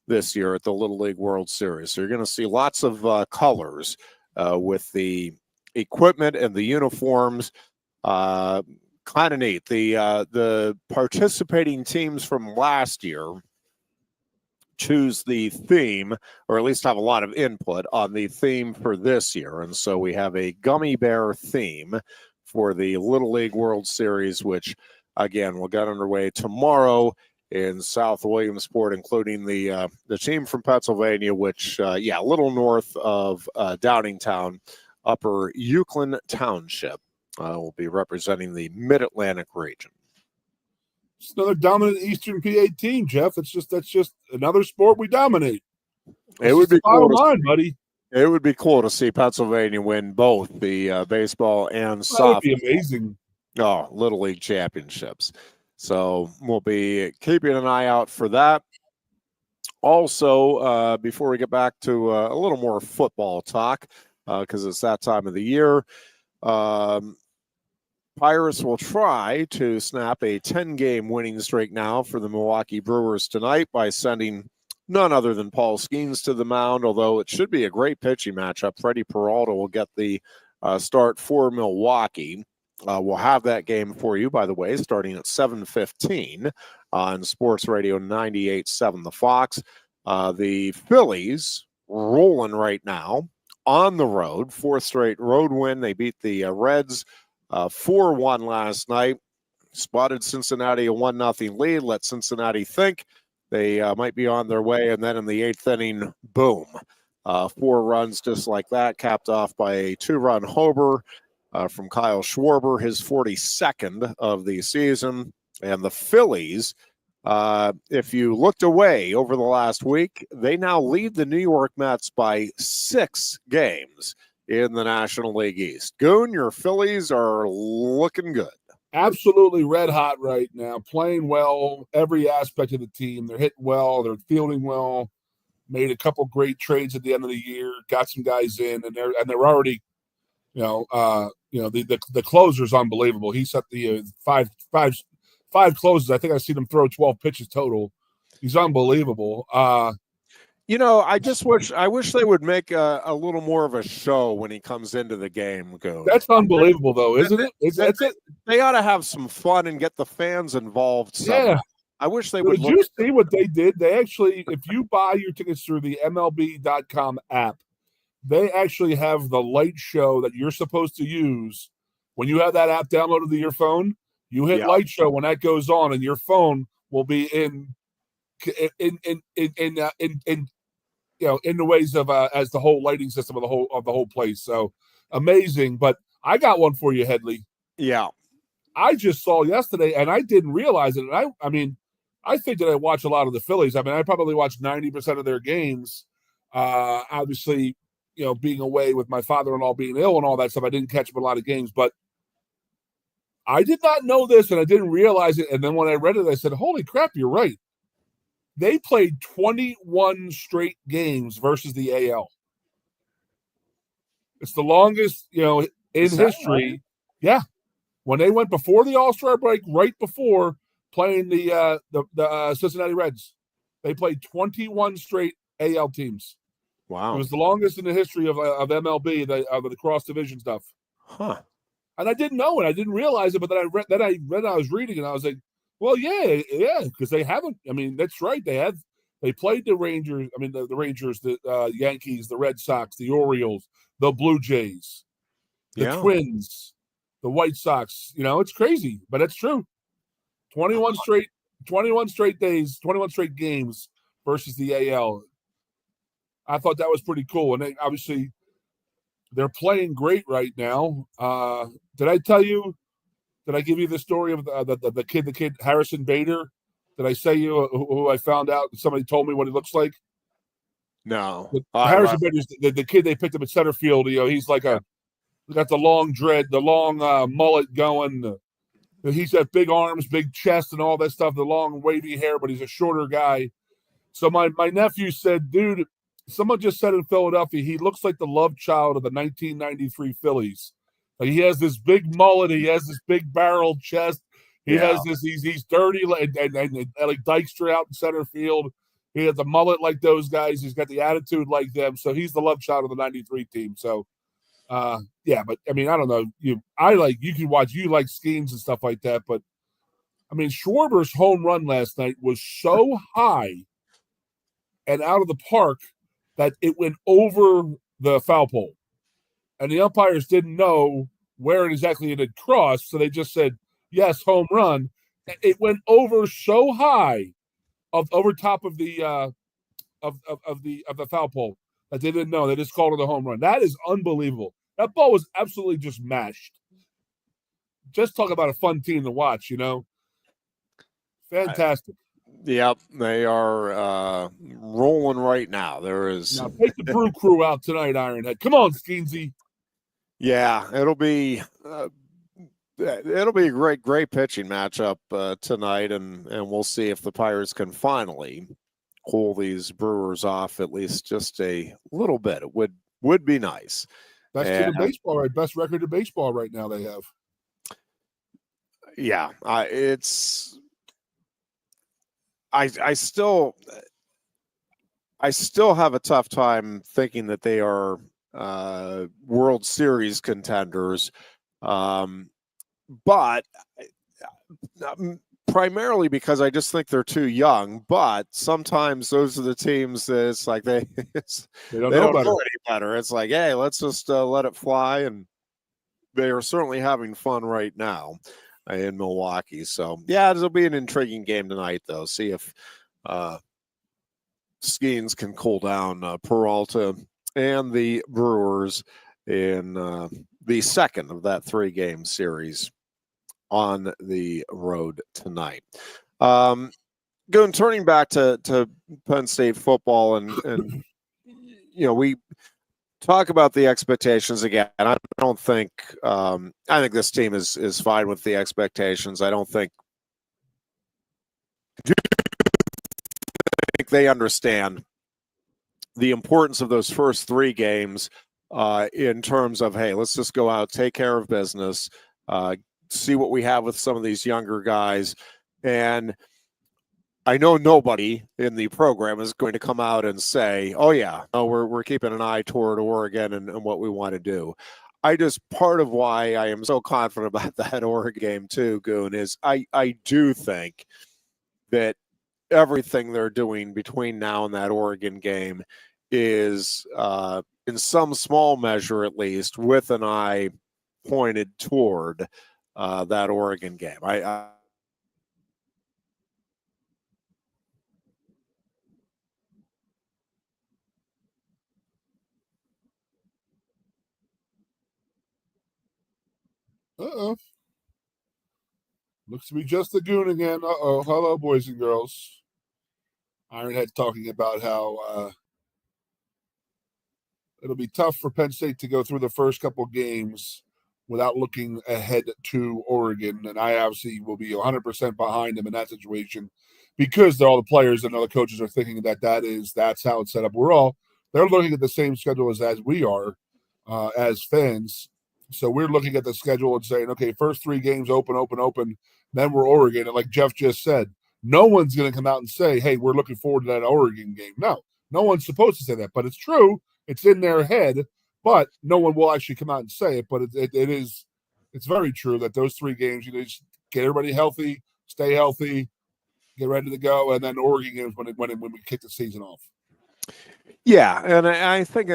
this year at the Little League World Series. So you're going to see lots of colors with the equipment and the uniforms. Kind of neat. The participating teams from last year choose the theme, or at least have a lot of input on the theme for this year. And so we have a gummy bear theme for the Little League World Series, which again will get underway tomorrow in South Williamsport, including the team from Pennsylvania, which a little north of Downingtown, Upper Euclid Township, will be representing the Mid-Atlantic region. It's another dominant Eastern PA that's just another sport we dominate. It would be cool buddy. It would be cool to see Pennsylvania win both the baseball and softball. That would be amazing. Little League championships. So we'll be keeping an eye out for that. Also, before we get back to a little more football talk, because it's that time of the year. Pirates will try to snap a 10-game winning streak now for the Milwaukee Brewers tonight by sending none other than Paul Skeens to the mound, although it should be a great pitching matchup. Freddie Peralta will get the start for Milwaukee. We'll have that game for you, by the way, starting at 7:15 on Sports Radio 98.7 The Fox. The Phillies rolling right now on the road, fourth straight road win. They beat the Reds 4-1 last night. Spotted Cincinnati a 1-0 lead. Let Cincinnati think they might be on their way. And then in the 8th inning, boom. 4 runs just like that, capped off by a 2-run homer from Kyle Schwarber, his 42nd of the season. And the Phillies, if you looked away over the last week, they now lead the New York Mets by 6 games in the National League East. Goon, your Phillies are looking good. Absolutely red hot right now, playing well, every aspect of the team. They're hitting well, they're fielding well, made a couple great trades at the end of the year, got some guys in, and they're already, the closer's unbelievable. He set the five closes. I think I've seen him throw 12 pitches total. He's unbelievable. I wish they would make a little more of a show when he comes into the game. That's unbelievable, though, isn't it? That's it. They ought to have some fun and get the fans involved somehow. Yeah. I wish they would. Did you see what they did? They actually, if you buy your tickets through the MLB.com app, they actually have the light show that you're supposed to use when you have that app downloaded to your phone. You hit light show when that goes on, and your phone will be in the ways of as the whole lighting system of the whole place. So amazing. But I got one for you, Headley. Yeah. I just saw yesterday, and I didn't realize it. And I think that I watch a lot of the Phillies. I mean, I probably watch 90% of their games. Obviously, being away with my father-in-law being ill and all that stuff, I didn't catch up a lot of games. But I did not know this, and I didn't realize it. And then when I read it, I said, holy crap, you're right. They played 21 straight games versus the AL. It's the longest, in history. Right? Yeah. When they went before the All-Star break, right before playing the Cincinnati Reds, they played 21 straight AL teams. Wow. It was the longest in the history of MLB, the cross-division stuff. Huh. And I didn't know it. I didn't realize it, but then I was reading it, and I was like, well, yeah, because they haven't. I mean, that's right. They played the Rangers. I mean, the Rangers, the Yankees, the Red Sox, the Orioles, the Blue Jays, the Twins, the White Sox. It's crazy, but it's true. 21 straight days, 21 straight games versus the AL. I thought that was pretty cool, and they're playing great right now. Did I tell you? Did I give you the story of the kid, Harrison Bader? Did I say you who I found out? Somebody told me what he looks like. No, Harrison Bader's the kid they picked up at center field. He's like got the long dread, the long mullet going. He's got big arms, big chest, and all that stuff. The long wavy hair, but he's a shorter guy. So my nephew said, "Dude, someone just said in Philadelphia he looks like the love child of the 1993 Phillies." Like he has this big mullet, he has this big barrel chest, he has this. He's dirty and like Dykstra out in center field. He has a mullet like those guys. He's got the attitude like them. So he's the love child of the '93 team. So, but I mean, I don't know. You can watch. You like Skeens and stuff like that, but I mean, Schwarber's home run last night was so high and out of the park that it went over the foul pole. And the umpires didn't know where exactly it had crossed, so they just said, yes, home run. It went over so high over top of the foul pole that they didn't know. They just called it a home run. That is unbelievable. That ball was absolutely just mashed. Just talk about a fun team to watch, Fantastic. Yep, they are rolling right now. There is. Now take the Brew Crew out tonight, Ironhead. Come on, Skeensy. Yeah, it'll be a great pitching matchup tonight, and we'll see if the Pirates can finally cool these Brewers off at least just a little bit. It would be nice. Best team in baseball, right? Best record in baseball right now they have. Yeah, I still have a tough time thinking that they are World Series contenders, but primarily because I just think they're too young. But sometimes those are the teams that it's like they don't know any better. It's like, hey, let's just let it fly, and they are certainly having fun right now in Milwaukee. So yeah, it'll be an intriguing game tonight, though. See if Skeens can cool down Peralta and the Brewers in the second of that 3-game series on the road tonight. Goon, turning back to Penn State football, and we talk about the expectations again. I don't think I think this team is fine with the expectations. I don't think they understand the importance of those first 3 games in terms of, hey, let's just go out, take care of business, see what we have with some of these younger guys. And I know nobody in the program is going to come out and say, oh yeah, no, we're keeping an eye toward Oregon and what we want to do. Part of why I am so confident about that Oregon game too, Goon, is I do think that everything they're doing between now and that Oregon game is in some small measure, at least, with an eye pointed toward that Oregon game. Looks to be just the Goon again. Hello, boys and girls. Ironhead talking about how it'll be tough for Penn State to go through the first couple games without looking ahead to Oregon. And I obviously will be 100% behind them in that situation because all the players and other coaches are thinking that's how it's set up. They're looking at the same schedule as we are as fans. So we're looking at the schedule and saying, okay, first 3 games open, then we're Oregon. And like Jeff just said, no one's going to come out and say, hey, we're looking forward to that Oregon game. No one's supposed to say that, but it's true. It's in their head, but no one will actually come out and say it. But it's very true that those 3 games, you just get everybody healthy, stay healthy, get ready to go, and then Oregon games when we kick the season off. Yeah, and I think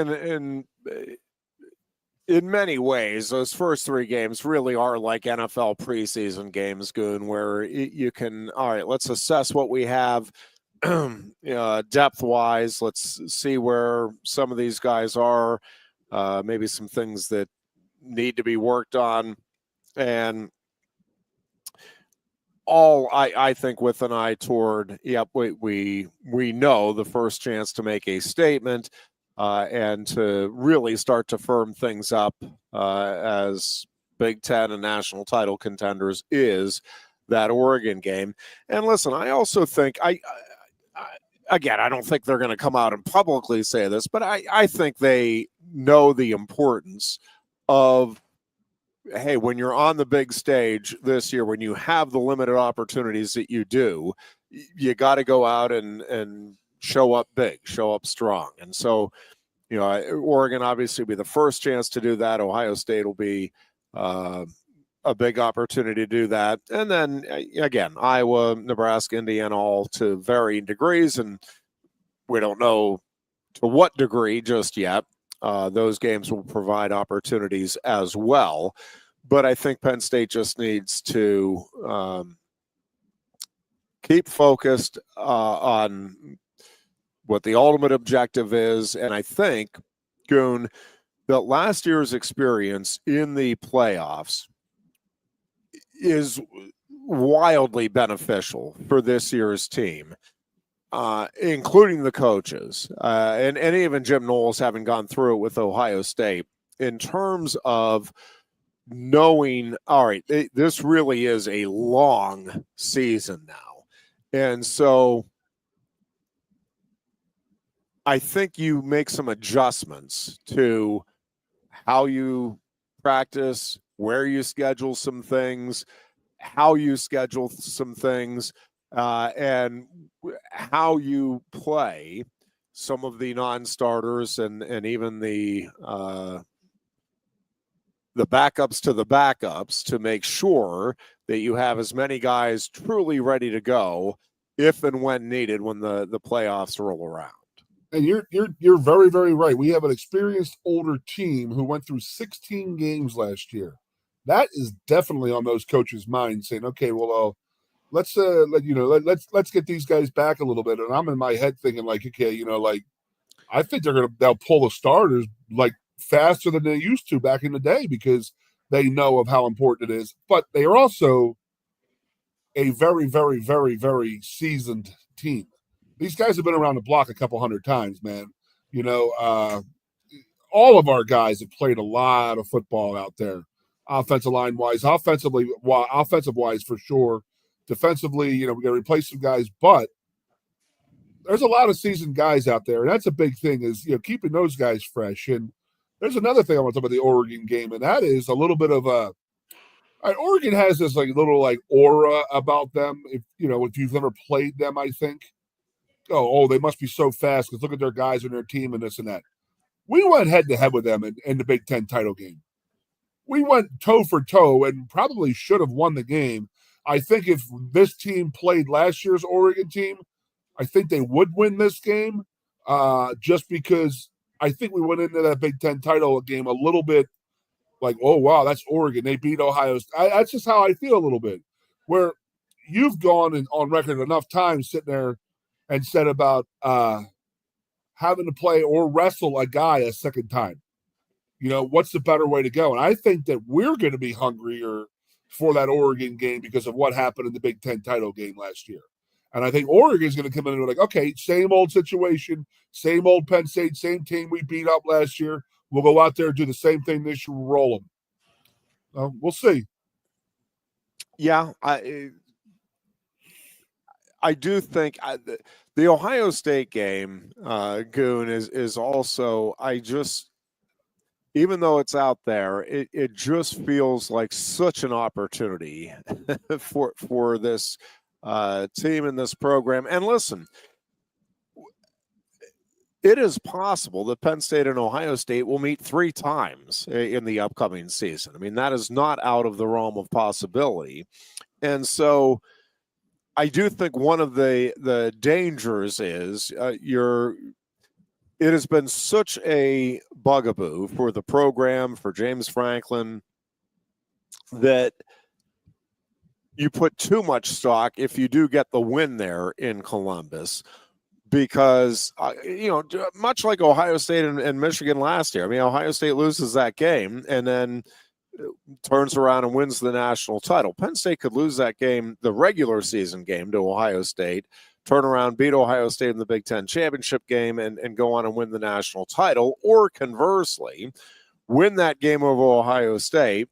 in many ways, those first 3 games really are like NFL preseason games, Goon, where you can, all right, let's assess what we have depth-wise. Let's see where some of these guys are, maybe some things that need to be worked on. And all I think with an eye toward, we know the first chance to make a statement and to really start to firm things up as Big Ten and national title contenders is that Oregon game. And listen, I also think again, I don't think they're going to come out and publicly say this, but I think they know the importance of, hey, when you're on the big stage this year, when you have the limited opportunities that you do, you got to go out and show up big, show up strong. And so, Oregon obviously will be the first chance to do that. Ohio State will be a big opportunity to do that. And then again, Iowa, Nebraska, Indiana, all to varying degrees. And we don't know to what degree just yet. Those games will provide opportunities as well. But I think Penn State just needs to keep focused on what the ultimate objective is. And I think, Goon, that last year's experience in the playoffs is wildly beneficial for this year's team, including the coaches and even Jim Knowles having gone through it with Ohio State in terms of knowing, all right, this really is a long season now. And so I think you make some adjustments to how you practice, where you schedule some things, how you schedule some things, and how you play some of the non-starters and even the backups to the backups to make sure that you have as many guys truly ready to go if and when needed when the playoffs roll around. And you're very, very right. We have an experienced older team who went through 16 games last year. That is definitely on those coaches' minds, saying, "Okay, well, let's get these guys back a little bit." And I'm in my head thinking, like, okay, I think they'll pull the starters like faster than they used to back in the day because they know of how important it is. But they are also a very, very, very, very seasoned team. These guys have been around the block a couple hundred times, man. All of our guys have played a lot of football out there, offensive line wise, offensive wise for sure. Defensively, we got to replace some guys, but there's a lot of seasoned guys out there, and that's a big thing is keeping those guys fresh. And there's another thing I want to talk about the Oregon game, and that is a little bit of Oregon has this little aura about them. If you've never played them, I think. Oh, they must be so fast because look at their guys on their team and this and that. We went head to head with them in the Big Ten title game. We went toe for toe and probably should have won the game. I think if this team played last year's Oregon team, I think they would win this game just because I think we went into that Big Ten title game a little bit like, oh, wow, that's Oregon. They beat Ohio State. That's just how I feel a little bit, where you've gone on record enough times sitting there and said about having to play or wrestle a guy a second time. What's the better way to go? And I think that we're going to be hungrier for that Oregon game because of what happened in the Big Ten title game last year. And I think Oregon's going to come in and be like, okay, same old situation, same old Penn State, same team we beat up last year. We'll go out there and do the same thing this year. We'll roll them. We'll see. Yeah, I do think the Ohio State game, Goon, is also, even though it's out there, it just feels like such an opportunity for this team in this program. And listen, it is possible that Penn State and Ohio State will meet 3 times in the upcoming season. I mean, that is not out of the realm of possibility. And so I do think one of the dangers is it has been such a bugaboo for the program, for James Franklin, that you put too much stock if you do get the win there in Columbus, because, much like Ohio State and Michigan last year, I mean, Ohio State loses that game and then turns around and wins the national title. Penn State could lose that game, the regular season game, to Ohio State, turn around, beat Ohio State in the Big Ten championship game and go on and win the national title, or conversely, win that game over Ohio State,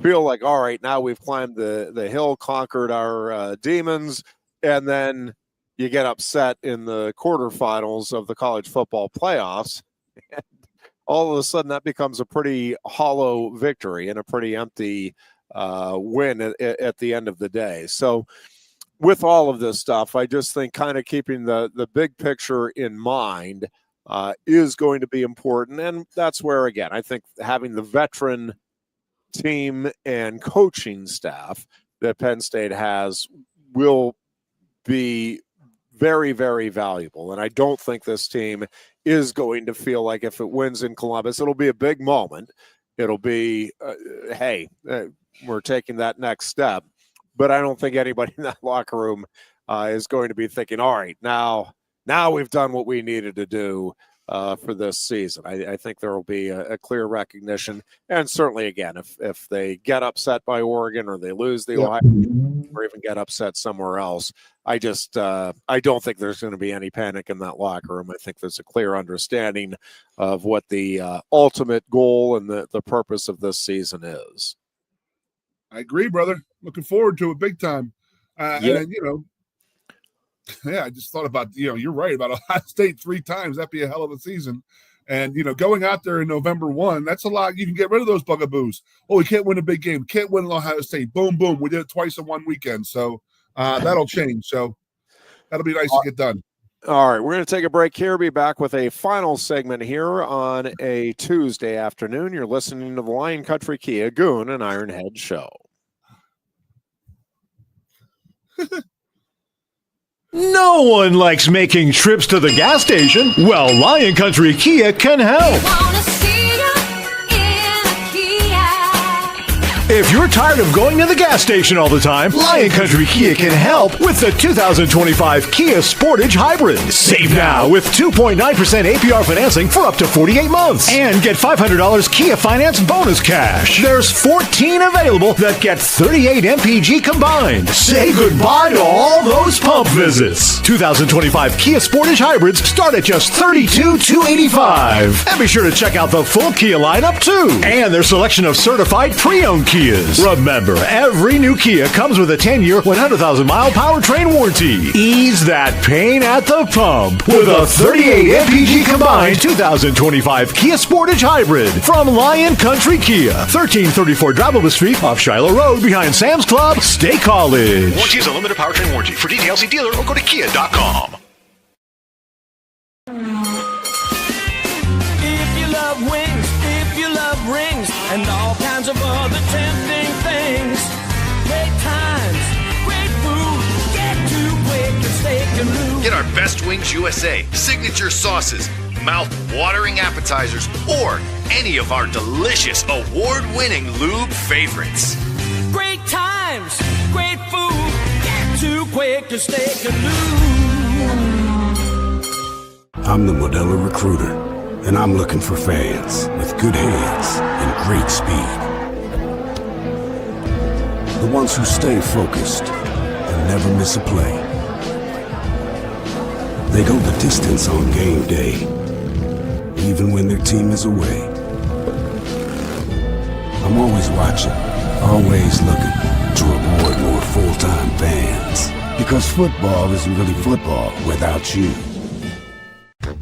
feel like, all right, now we've climbed the hill, conquered our demons, and then you get upset in the quarterfinals of the college football playoffs. And all of a sudden that becomes a pretty hollow victory and a pretty empty win at the end of the day. So with all of this stuff, I just think kind of keeping the big picture in mind is going to be important. And that's where, again, I think having the veteran team and coaching staff that Penn State has will be very, very valuable. And I don't think this team is going to feel like if it wins in Columbus, it'll be a big moment. It'll be, we're taking that next step. But I don't think anybody in that locker room is going to be thinking, all right, now we've done what we needed to do for this season. I think there will be a clear recognition. And certainly, again, if they get upset by Oregon or they lose the Ohio or even get upset somewhere else, I don't think there's going to be any panic in that locker room. I think there's a clear understanding of what the ultimate goal and the purpose of this season is. I agree, brother. Looking forward to it big time. And, I just thought about, you're right about Ohio State 3 times. That'd be a hell of a season. And, going out there in November 1, that's a lot. You can get rid of those bugaboos. Oh, we can't win a big game. Can't win Ohio State. Boom, boom. We did it twice in one weekend. So that'll change. So that'll be nice to get done. All right, we're going to take a break here. Be back with a final segment here on a Tuesday afternoon. You're listening to the Lion Country Kia Goon and Ironhead Show. No one likes making trips to the gas station. Well, Lion Country Kia can help. If you're tired of going to the gas station all the time, Lion Country Kia can help with the 2025 Kia Sportage Hybrid. Save now with 2.9% APR financing for up to 48 months. And get $500 Kia Finance bonus cash. There's 14 available that get 38 MPG combined. Say goodbye to all those pump visits. 2025 Kia Sportage Hybrids start at just $32,285. And be sure to check out the full Kia lineup too. And their selection of certified pre-owned Kias. Remember, every new Kia comes with a 10-year, 100,000-mile powertrain warranty. Ease that pain at the pump with a 38 MPG combined 2025 Kia Sportage Hybrid from Lion Country Kia, 1334 Drivable Street off Shiloh Road behind Sam's Club, State College. Warranty is a limited powertrain warranty. For details, see dealer or go to kia.com. If you love wings, if you love rings, and all kinds of other tempting things. Great times, great food. Get to Quaker Steak Lube. Get our Best Wings USA, signature sauces, mouth-watering appetizers, or any of our delicious award-winning lube favorites. Great times, great food. Get to Quaker Steak Lube. I'm the Modelo Recruiter, and I'm looking for fans with good hands and great speed. The ones who stay focused and never miss a play. They go the distance on game day, even when their team is away. I'm always watching, always looking to reward more full-time fans. Because football isn't really football without you.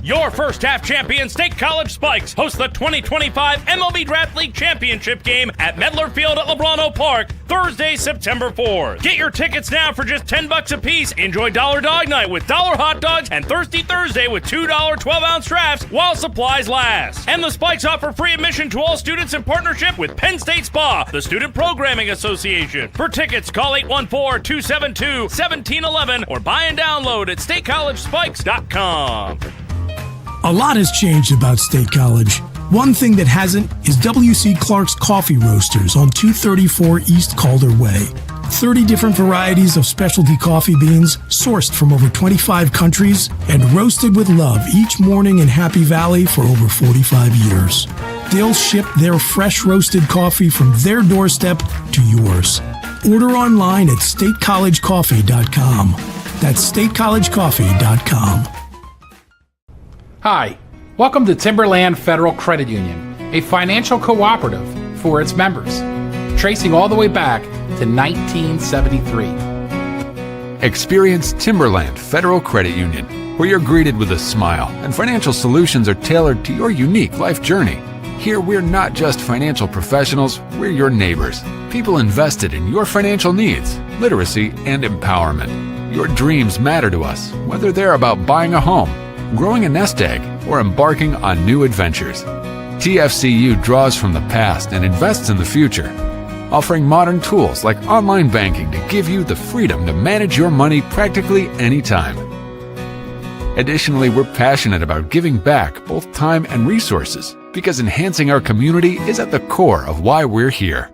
Your first half champion State College Spikes host the 2025 MLB Draft League Championship game at Medler Field at LeBron Park Thursday, September 4th. Get your tickets now for just $10 a piece. Enjoy Dollar Dog Night with $1 hot dogs and Thirsty Thursday with $2 12-ounce drafts while supplies last. And the Spikes offer free admission to all students in partnership with Penn State Spa, the Student Programming Association. For tickets, call 814-272-1711 or buy and download at statecollegespikes.com. A lot has changed about State College. One thing that hasn't is W.C. Clark's Coffee Roasters on 234 East Calder Way. 30 different varieties of specialty coffee beans sourced from over 25 countries and roasted with love each morning in Happy Valley for over 45 years. They'll ship their fresh roasted coffee from their doorstep to yours. Order online at statecollegecoffee.com. That's statecollegecoffee.com. Hi, welcome to Timberland Federal Credit Union, a financial cooperative for its members, tracing all the way back to 1973. Experience Timberland Federal Credit Union, where you're greeted with a smile and financial solutions are tailored to your unique life journey. Here, we're not just financial professionals, we're your neighbors, people invested in your financial needs, literacy, and empowerment. Your dreams matter to us, whether they're about buying a home, growing a nest egg, or embarking on new adventures. TFCU draws from the past and invests in the future, offering modern tools like online banking to give you the freedom to manage your money practically anytime. Additionally, we're passionate about giving back both time and resources because enhancing our community is at the core of why we're here.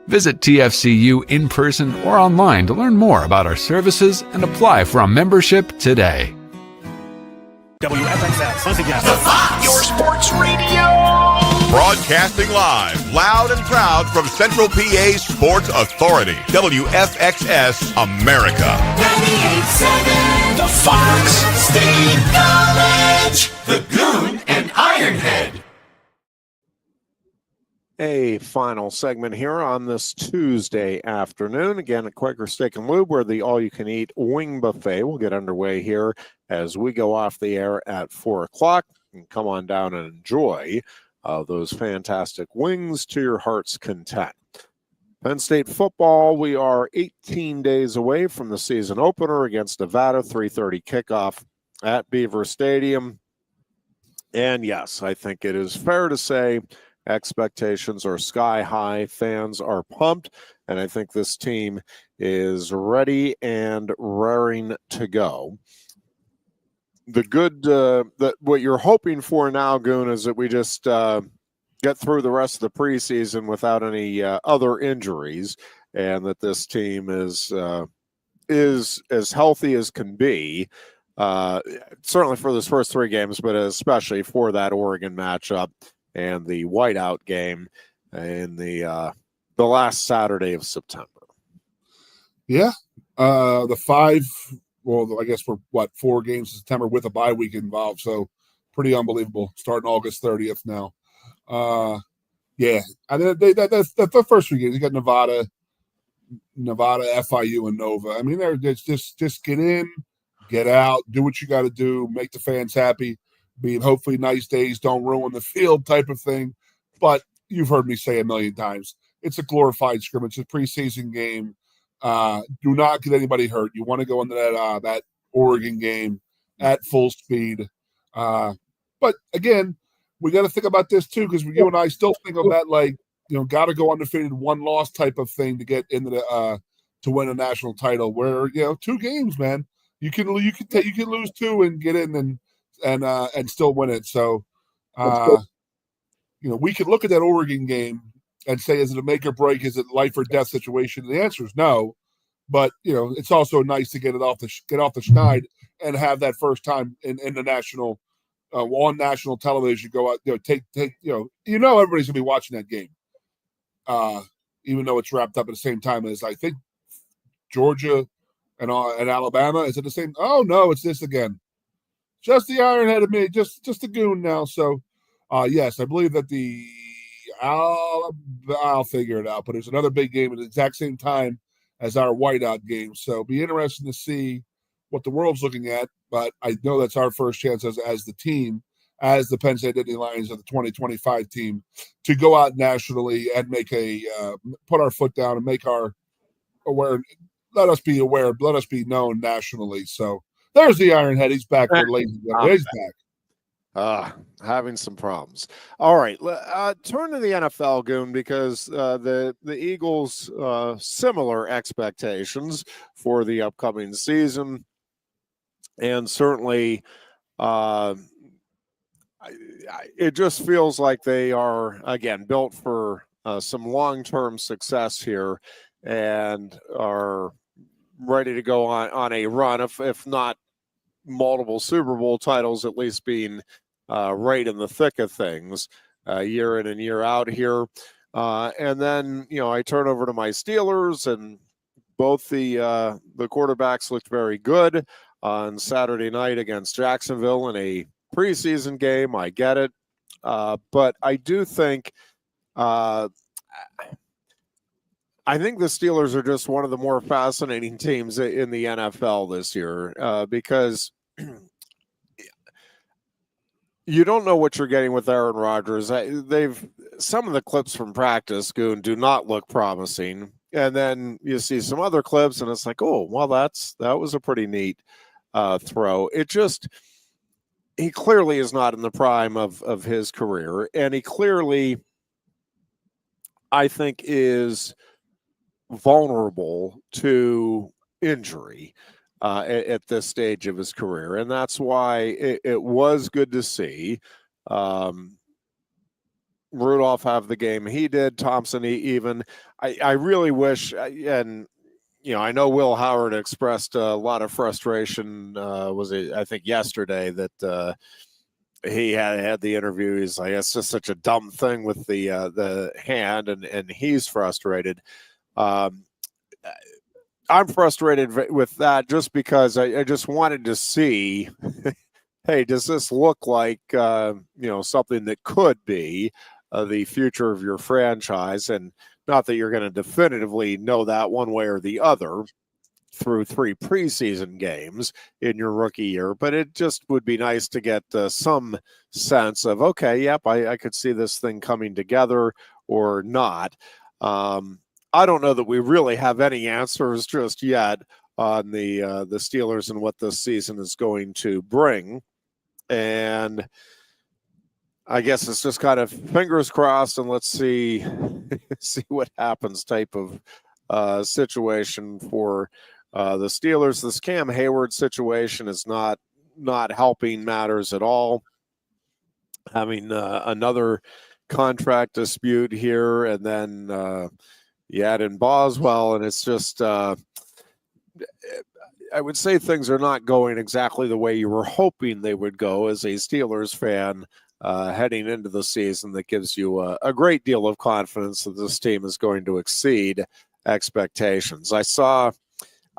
Visit TFCU in person or online to learn more about our services and apply for a membership today. WFXS, your sports radio. Broadcasting live, loud and proud from Central PA's Sports Authority, WFXS America. 98.7, the Fox State College, the Goon and Ironhead. A final segment here on this Tuesday afternoon. Again, at Quaker Steak and Lube, where the all-you-can-eat wing buffet will get underway here as we go off the air at 4 o'clock. and come on down and enjoy those fantastic wings to your heart's content. Penn State football, we are 18 days away from the season opener against Nevada, 3:30 kickoff at Beaver Stadium. And yes, I think it is fair to say expectations are sky high. Fans are pumped, and I think this team is ready and raring to go. The good, what you're hoping for now, Goon, is that we just get through the rest of the preseason without any other injuries, and that this team is as healthy as can be. Certainly for those first 3 games, but especially for that Oregon matchup and the whiteout game in the last Saturday of September. Yeah, the 5. Well, I guess we're 4 games in September with a bye week involved, so pretty unbelievable. Starting August 30th now. Yeah, I mean, that's the first 3 games. You got Nevada, FIU, and Nova. I mean, they're just get in, get out, do what you got to do, make the fans happy. Being hopefully nice days don't ruin the field type of thing. But you've heard me say a million times, it's a glorified scrimmage, it's a preseason game. Do not get anybody hurt. You want to go into that Oregon game at full speed. But again, we got to think about this too, because you and I still think of that got to go undefeated, 1-loss type of thing to get into the to win a national title. Where 2 games, man, you can lose 2 and get in and still win it. So, we could look at that Oregon game and say, is it a make or break? Is it life or death situation? And the answer is no. But it's also nice to get off the schneid and have that first time in the national, on national television. Go out, everybody's gonna be watching that game, even though it's wrapped up at the same time as I think Georgia and Alabama. Is it the same? Oh no, it's this again. Just the Ironhead of me, just the Goon now. So, yes, I believe that I'll figure it out. But there's another big game at the exact same time as our whiteout game. So be interesting to see what the world's looking at. But I know that's our first chance as the team, as the Penn State Nittany Lions of the 2025 team, to go out nationally and make put our foot down and make our aware. Let us be aware. Let us be known nationally. So there's the Ironhead. He's back there, ladies and gentlemen. He's back. Having some problems. All right, turn to the NFL, Goon, because the Eagles' similar expectations for the upcoming season, and certainly it just feels like they are, again, built for some long-term success here and are ready to go on a run, if not multiple Super Bowl titles, at least being right in the thick of things year in and year out here. And then, I turn over to my Steelers, and both the quarterbacks looked very good on Saturday night against Jacksonville in a preseason game. I get it. But I do think I think the Steelers are just one of the more fascinating teams in the NFL this year because you don't know what you're getting with Aaron Rodgers. Some of the clips from practice, Goon, do not look promising, and then you see some other clips, and it's like, oh, well, that was a pretty neat throw. He clearly is not in the prime of his career, and he clearly, I think, is vulnerable to injury at this stage of his career, and that's why it was good to see Rudolph have the game he did. Thompson even. I really wish, and I know Will Howard expressed a lot of frustration. I think yesterday that he had the interview. He's like, it's just such a dumb thing with the hand, and he's frustrated. I'm frustrated with that just because I just wanted to see, hey, does this look like, something that could be the future of your franchise? And not that you're going to definitively know that one way or the other through 3 preseason games in your rookie year, but it just would be nice to get some sense of, okay, yep, I could see this thing coming together or not. I don't know that we really have any answers just yet on the Steelers and what this season is going to bring. And I guess it's just kind of fingers crossed and let's see what happens type of situation for the Steelers. This Cam Hayward situation is not helping matters at all. Having another contract dispute here, and then you add in Boswell, and it's just I would say things are not going exactly the way you were hoping they would go as a Steelers fan heading into the season. That gives you a great deal of confidence that this team is going to exceed expectations. I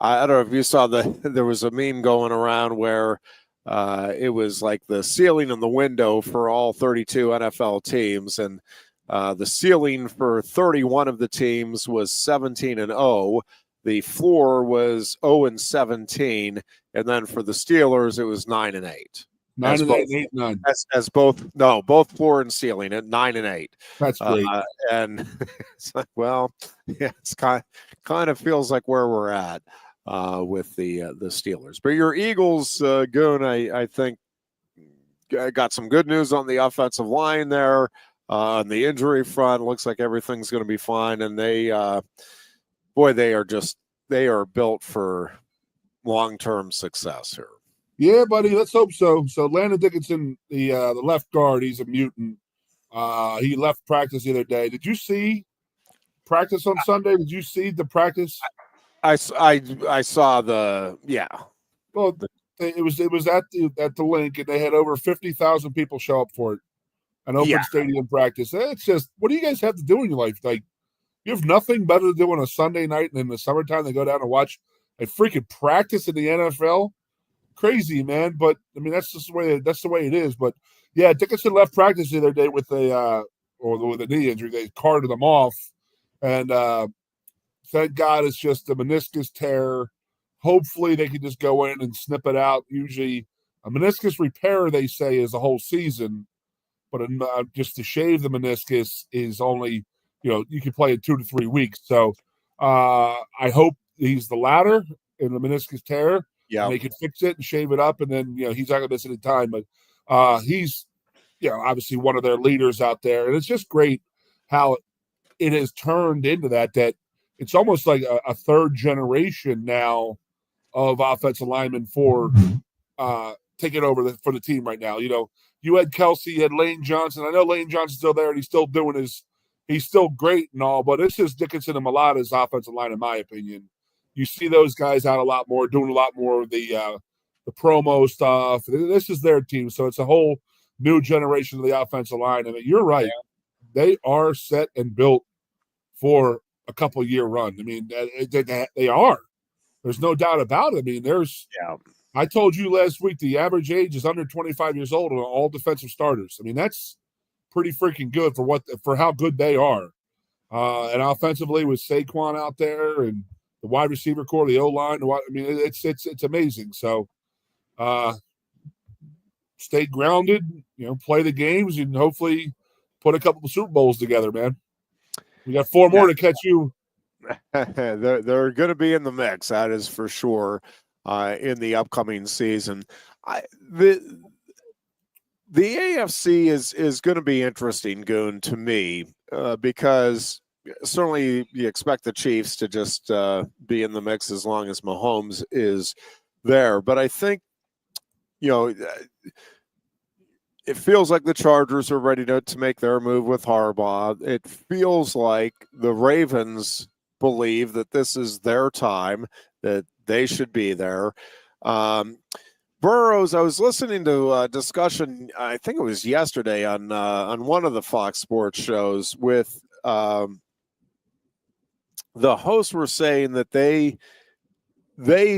don't know if you saw there was a meme going around where it was like the ceiling and the window for all 32 NFL teams, and the ceiling for 31 of the teams was 17-0. The floor was 0-17, and then for the Steelers, it was 9-8. 9-8, 8-9. Both floor and ceiling at 9-8. That's great. And it's like, well, yeah, it's kind of feels like where we're at with the Steelers. But your Eagles, Goon, I think got some good news on the offensive line there. On the injury front, looks like everything's going to be fine, and they are built for long-term success here. Yeah, buddy, let's hope so. So Landon Dickinson, the left guard, he's a mutant. He left practice the other day. Did you see practice on Sunday? Did you see the practice? I saw the Well, it was at the link, and they had over 50,000 people show up for it. An open stadium practice. It's just, what do you guys have to do in your life? Like, you have nothing better to do on a Sunday night and in the summertime than go down and watch a freaking practice in the NFL? Crazy, man. But I mean, that's the way it is. But yeah, Dickinson left practice the other day with with a knee injury. They carted him off, and thank God it's just a meniscus tear. Hopefully, they can just go in and snip it out. Usually, a meniscus repair, they say, is a whole season. But just to shave the meniscus is only, you can play in 2 to 3 weeks. So I hope he's the latter in the meniscus tear. Yeah, they can fix it and shave it up, and then he's not going to miss any time. But he's obviously one of their leaders out there, and it's just great how it has turned into that it's almost like a third generation now of offensive linemen for taking over for the team right now. You had Kelsey, you had Lane Johnson. I know Lane Johnson's still there, and he's still doing he's still great and all, but it's just Dickinson and Mulata's offensive line, in my opinion. You see those guys out a lot more, doing a lot more of the promo stuff. This is their team, so it's a whole new generation of the offensive line. I mean, you're right. Yeah. They are set and built for a couple-year run. I mean, they are. There's no doubt about it. I mean, I told you last week the average age is under 25 years old on all defensive starters. I mean, that's pretty freaking good for how good they are. And offensively with Saquon out there and the wide receiver core, the O-line, I mean, it's amazing. So stay grounded, play the games, and hopefully put a couple of Super Bowls together, man. We got 4 more to catch you. They're going to be in the mix, that is for sure. In the upcoming season, the AFC is going to be interesting, Goon, to me, because certainly you expect the Chiefs to just be in the mix as long as Mahomes is there. But I think, it feels like the Chargers are ready to make their move with Harbaugh. It feels like the Ravens believe that this is their time, that they should be there. Burrows, I was listening to a discussion, I think it was yesterday on one of the Fox Sports shows with the hosts were saying that they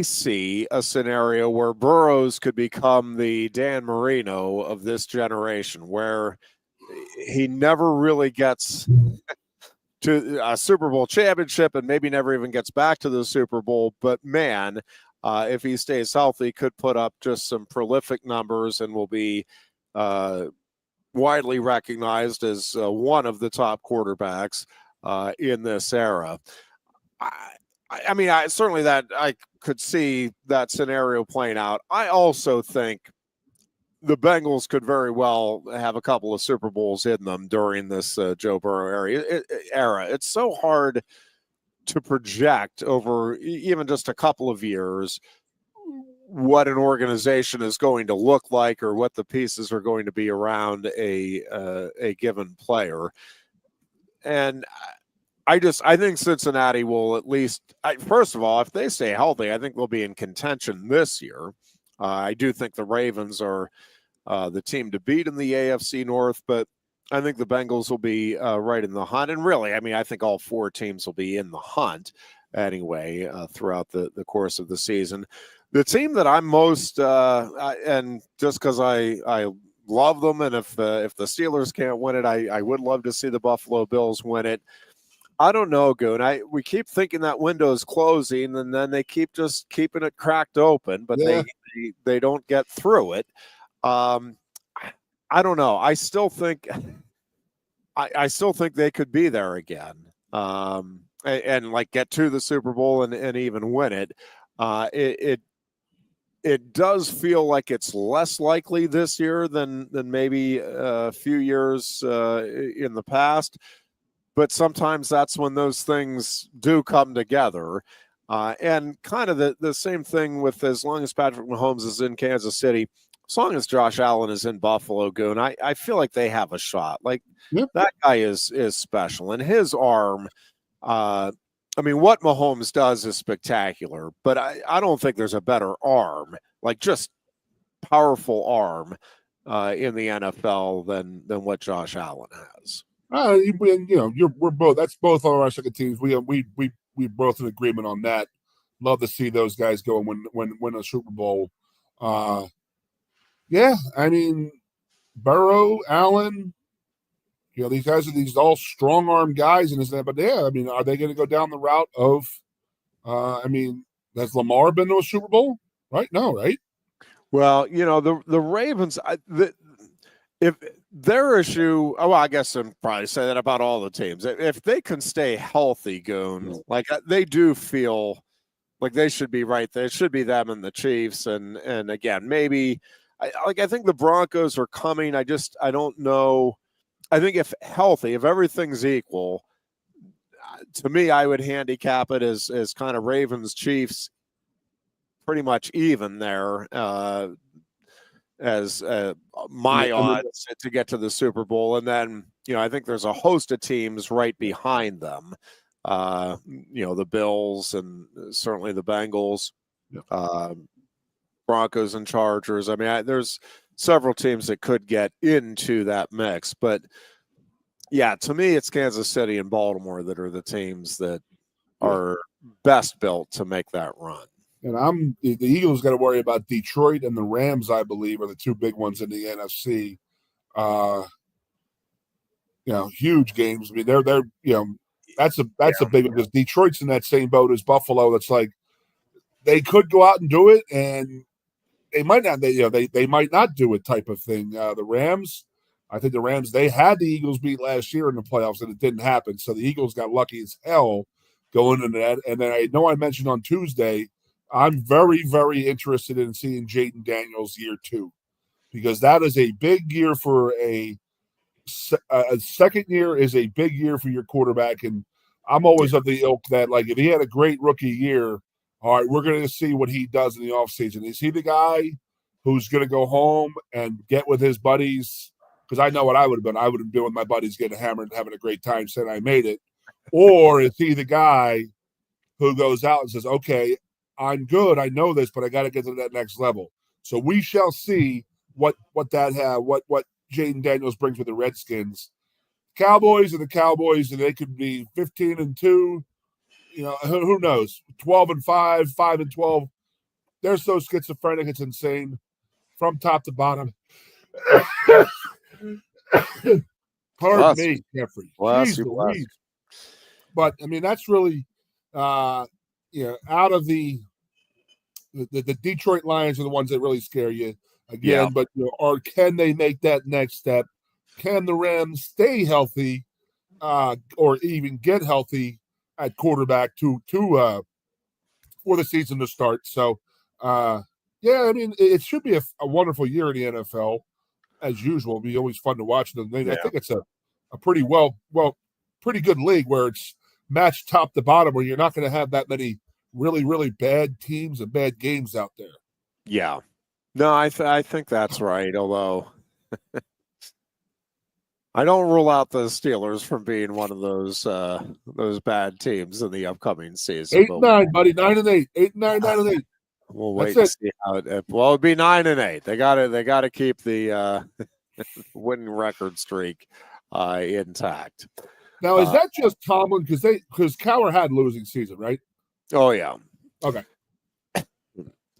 see a scenario where Burrows could become the Dan Marino of this generation, where he never really gets to a Super Bowl championship and maybe never even gets back to the Super Bowl. But man, if he stays healthy, could put up just some prolific numbers and will be widely recognized as one of the top quarterbacks in this era. I mean, certainly that I could see that scenario playing out. I also think the Bengals could very well have a couple of Super Bowls in them during this Joe Burrow era. It's so hard to project over even just a couple of years what an organization is going to look like or what the pieces are going to be around a given player. And I think Cincinnati will at least, first of all, if they stay healthy, I think they'll be in contention this year. I do think the Ravens are the team to beat in the AFC North, but I think the Bengals will be right in the hunt. And really, I mean, I think all four teams will be in the hunt anyway throughout the course of the season. The team that I'm most, and just because I love them, and if the Steelers can't win it, I would love to see the Buffalo Bills win it. I don't know, Goon. We keep thinking that window is closing, and then they keep just keeping it cracked open, but they don't get through it. I don't know. I still think they could be there again, and like get to the Super Bowl and even win it. It does feel like it's less likely this year than maybe a few years in the past. But sometimes that's when those things do come together. And kind of the same thing with as long as Patrick Mahomes is in Kansas City, as long as Josh Allen is in Buffalo, Goon, I feel like they have a shot. Like that guy is special. And his arm, I mean, what Mahomes does is spectacular, but I don't think there's a better arm, like just powerful arm in the NFL than what Josh Allen has. We're both. That's both on our second teams. We both in agreement on that. Love to see those guys go and win a Super Bowl. Yeah, I mean, Burrow, Allen. These guys are these all strong arm guys, and but yeah, I mean, are they going to go down the route of? I mean, has Lamar been to a Super Bowl? Right? No, right? Well, the Ravens. If their issue, I guess I'm probably say that about all the teams. If they can stay healthy, Goon, like they do feel like they should be right there. It should be them and the Chiefs, and again, maybe I think the Broncos are coming. I don't know. I think if healthy, if everything's equal, to me, I would handicap it as kind of Ravens, Chiefs, pretty much even there as my odds to get to the Super Bowl. And then, I think there's a host of teams right behind them. The Bills and certainly the Bengals, Broncos and Chargers. I mean, there's several teams that could get into that mix, but yeah, to me, it's Kansas City and Baltimore that are the teams that are best built to make that run. And the Eagles got to worry about Detroit and the Rams, I believe, are the two big ones in the NFC. Huge games. I mean, they're that's a big one because Detroit's in that same boat as Buffalo. That's like they could go out and do it, and they might not. They might not do it type of thing. The Rams, I think the Rams, they had the Eagles beat last year in the playoffs, and it didn't happen. So the Eagles got lucky as hell going into that. And then I know I mentioned on Tuesday, I'm very, very interested in seeing Jaden Daniels year 2 because that is a big year for a second year is a big year for your quarterback. And I'm always of the ilk that, like, if he had a great rookie year, all right, we're going to see what he does in the offseason. Is he the guy who's going to go home and get with his buddies? Because I know what I would have been. I would have been with my buddies getting hammered and having a great time saying I made it. Or is he the guy who goes out and says, okay, I'm good, I know this, but I got to get to that next level. So we shall see what Jaden Daniels brings with the Redskins. Cowboys, and they could be 15-2. Who knows? 12-5, 5-12. They're so schizophrenic, it's insane from top to bottom. Pardon me, Jeffrey. Bless you. But I mean, that's really, out of the Detroit Lions are the ones that really scare you again. Yeah. But or can they make that next step? Can the Rams stay healthy, or even get healthy at quarterback for the season to start? So, I mean, it should be a wonderful year in the NFL as usual. It'll be always fun to watch them. I think it's a pretty pretty good league where it's matched top to bottom, where you're not going to have that many really, really bad teams and bad games out there. Yeah. No, I think that's right. Although I don't rule out the Steelers from being one of those bad teams in the upcoming season. 8-9, buddy, 9-8, 8-9, 9-8. We'll wait and see how it. Well, it'd be 9-8. They got to keep the winning record streak intact. Now, is that just Tomlin? Because Cowher had losing season, right? Oh yeah. Okay.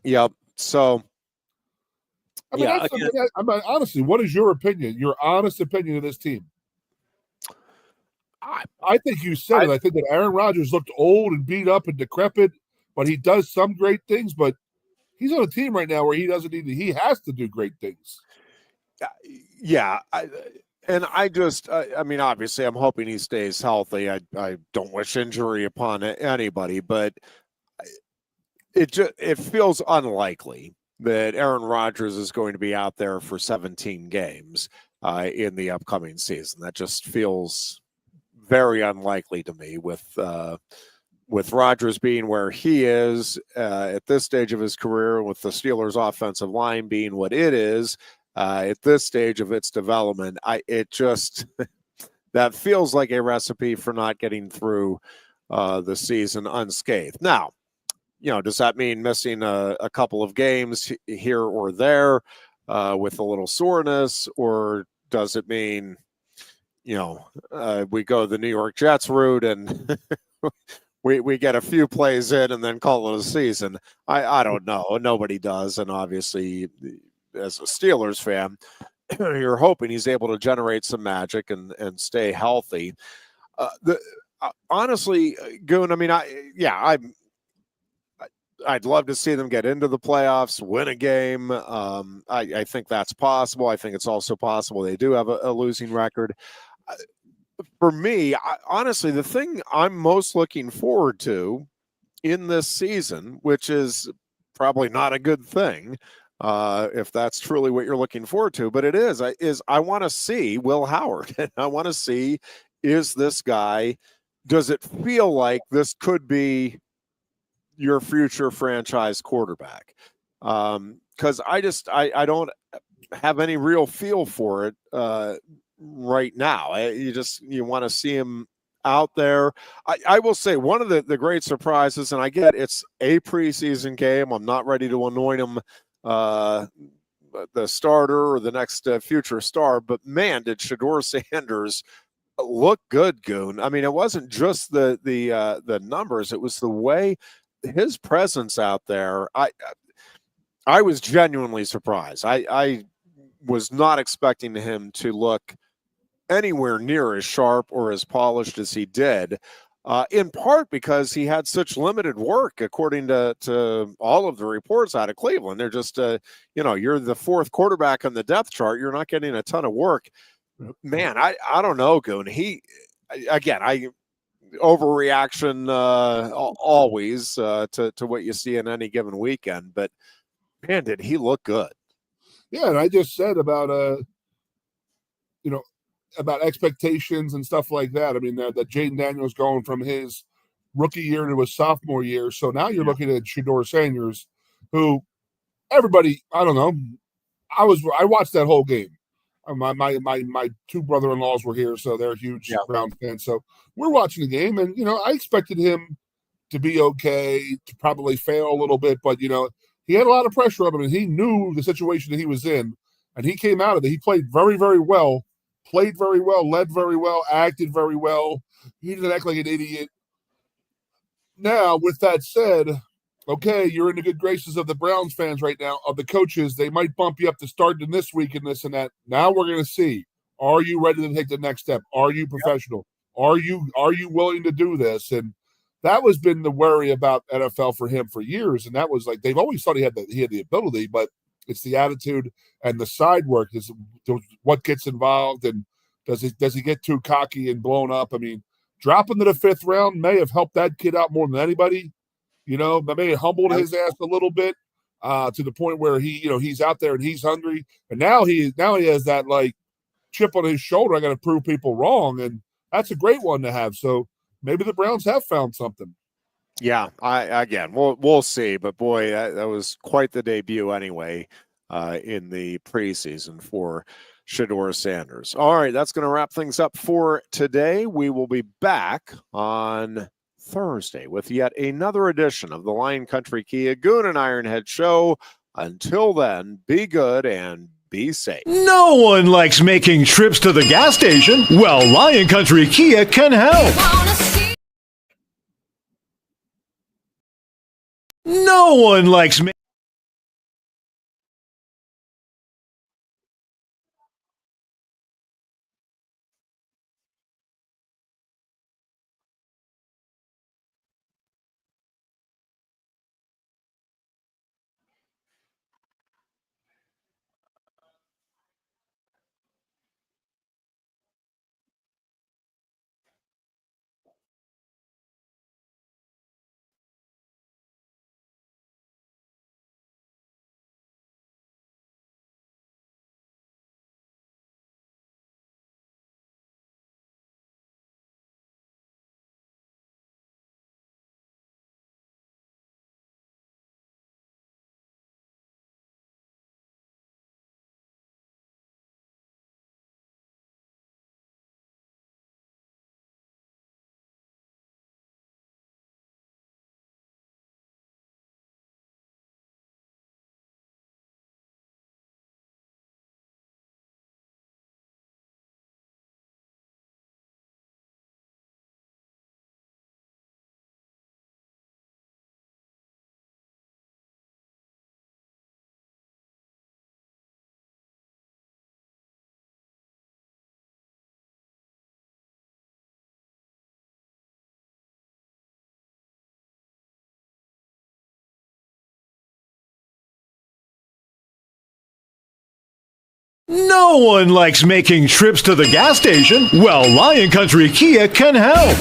Yep. So. I mean, honestly, what is your opinion? Your honest opinion of this team? I think you said it. I think that Aaron Rodgers looked old and beat up and decrepit, but he does some great things. But he's on a team right now where he doesn't need to. He has to do great things. Yeah. I mean, obviously, I'm hoping he stays healthy. I don't wish injury upon anybody, but it feels unlikely that Aaron Rodgers is going to be out there for 17 games in the upcoming season. That just feels very unlikely to me with Rodgers being where he is at this stage of his career, with the Steelers' offensive line being what it is at this stage of its development. That feels like a recipe for not getting through the season unscathed. Now, does that mean missing a couple of games here or there with a little soreness, or does it mean, we go the New York Jets route and we get a few plays in and then call it a season? I don't know. Nobody does, and obviously, as a Steelers fan, you're hoping he's able to generate some magic and stay healthy. Honestly, Goon, I mean, I'd love to see them get into the playoffs, win a game. I think that's possible. I think it's also possible they do have a losing record. For me, honestly, the thing I'm most looking forward to in this season, which is probably not a good thing, if that's truly what you're looking forward to, but it is I want to see Will Howard. I want to see, is this guy, does it feel like this could be your future franchise quarterback? Because I don't have any real feel for it right now. You want to see him out there. I will say one of the great surprises, and I get it's a preseason game. I'm not ready to anoint him the starter or the next future star, but man, did Shedeur Sanders look good, Goon. I mean, it wasn't just the numbers, it was the way his presence out there. I was genuinely surprised. I was not expecting him to look anywhere near as sharp or as polished as he did, in part because he had such limited work, according to all of the reports out of Cleveland. They're just, you're the fourth quarterback on the depth chart. You're not getting a ton of work. Man, I don't know, Goon. Overreaction always to what you see in any given weekend, but man, did he look good. Yeah, and I just said about about expectations and stuff like that. I mean, that Jaden Daniels going from his rookie year to his sophomore year, so now you're looking at Shedeur Sanders, who everybody, I don't know, I watched that whole game. My two brother-in-laws were here, so they're huge Brown fans. So we're watching the game, and I expected him to be okay, to probably fail a little bit, but he had a lot of pressure on him, and he knew the situation that he was in, and he came out of it. He played very, very well, led very well, acted very well. He didn't act like an idiot. Now, with that said, okay, you're in the good graces of the Browns fans right now, of the coaches. They might bump you up to starting this week and this and that. Now we're going to see, are you ready to take the next step? Are you professional? Are you willing to do this? And that was been the worry about NFL for him for years. And that was like, they've always thought he had the ability, but it's the attitude and the side work is what gets involved. And does he get too cocky and blown up? I mean, dropping to the 5th round may have helped that kid out more than anybody. That may have humbled his ass a little bit to the point where he's out there and he's hungry. And now he has that like chip on his shoulder. I got to prove people wrong. And that's a great one to have. So maybe the Browns have found something. Yeah, we'll see. But boy, that was quite the debut anyway in the preseason for Shedeur Sanders. All right, that's going to wrap things up for today. We will be back on Thursday with yet another edition of the Lion Country Kia Goon and Ironhead Show. Until then, be good and be safe. No one likes making trips to the gas station. Well, Lion Country Kia can help. No one likes No one likes making trips to the gas station. Well, Lion Country Kia can help.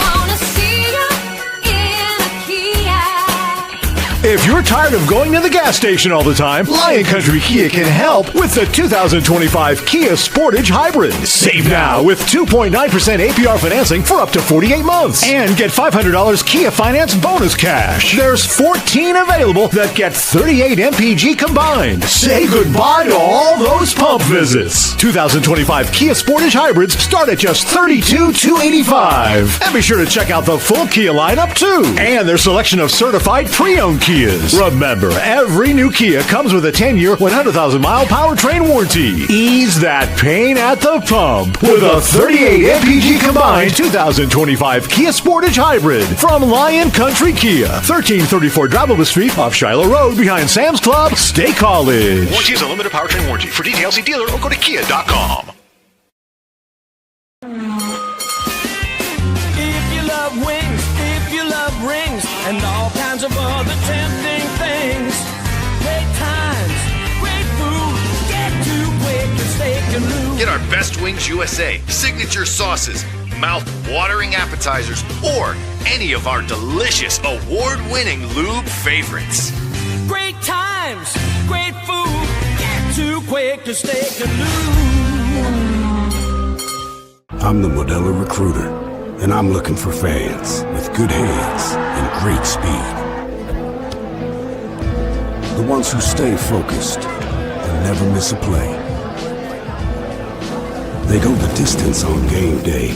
If you're tired of going to the gas station all the time, Lion Country Kia can help with the 2025 Kia Sportage Hybrid. Save now with 2.9% APR financing for up to 48 months. And get $500 Kia Finance bonus cash. There's 14 available that get 38 MPG combined. Say goodbye to all those pump visits. 2025 Kia Sportage Hybrids start at just $32,285. And be sure to check out the full Kia lineup too. And their selection of certified pre-owned Kias. Remember, every new Kia comes with a 10-year, 100,000-mile powertrain warranty. Ease that pain at the pump with a 38 MPG combined 2025 Kia Sportage Hybrid from Lion Country Kia, 1334 Drivable Street off Shiloh Road behind Sam's Club, State College. Warranty is a limited powertrain warranty. For details, see dealer or go to kia.com. If you love wings, if you love rings, and all kinds of other tempting things, great times, great food, get to Quaker Steak Lube. Get our Best Wings USA, signature sauces, mouth-watering appetizers, or any of our delicious award-winning lube favorites. Great times, great food, get to Quaker Steak Lube. I'm the Modelo Recruiter, and I'm looking for fans with good hands and great speed. The ones who stay focused and never miss a play. They go the distance on game day,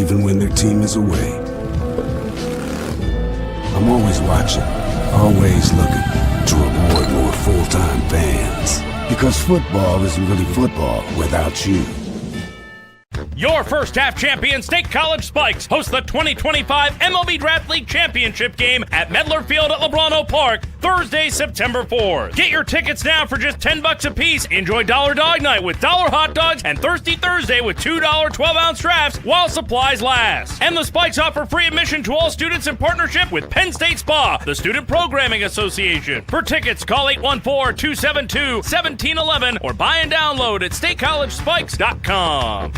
even when their team is away. I'm always watching, always looking to reward more full-time fans. Because football isn't really football without you. Your first half champion State College Spikes host the 2025 MLB Draft League Championship game at Medler Field at Lebrano Park, Thursday, September 4th. Get your tickets now for just $10 a piece. Enjoy Dollar Dog Night with $1 hot dogs and Thirsty Thursday with $2 12-ounce drafts while supplies last. And the Spikes offer free admission to all students in partnership with Penn State SPA, the Student Programming Association. For tickets, call 814-272-1711 or buy and download at statecollegespikes.com.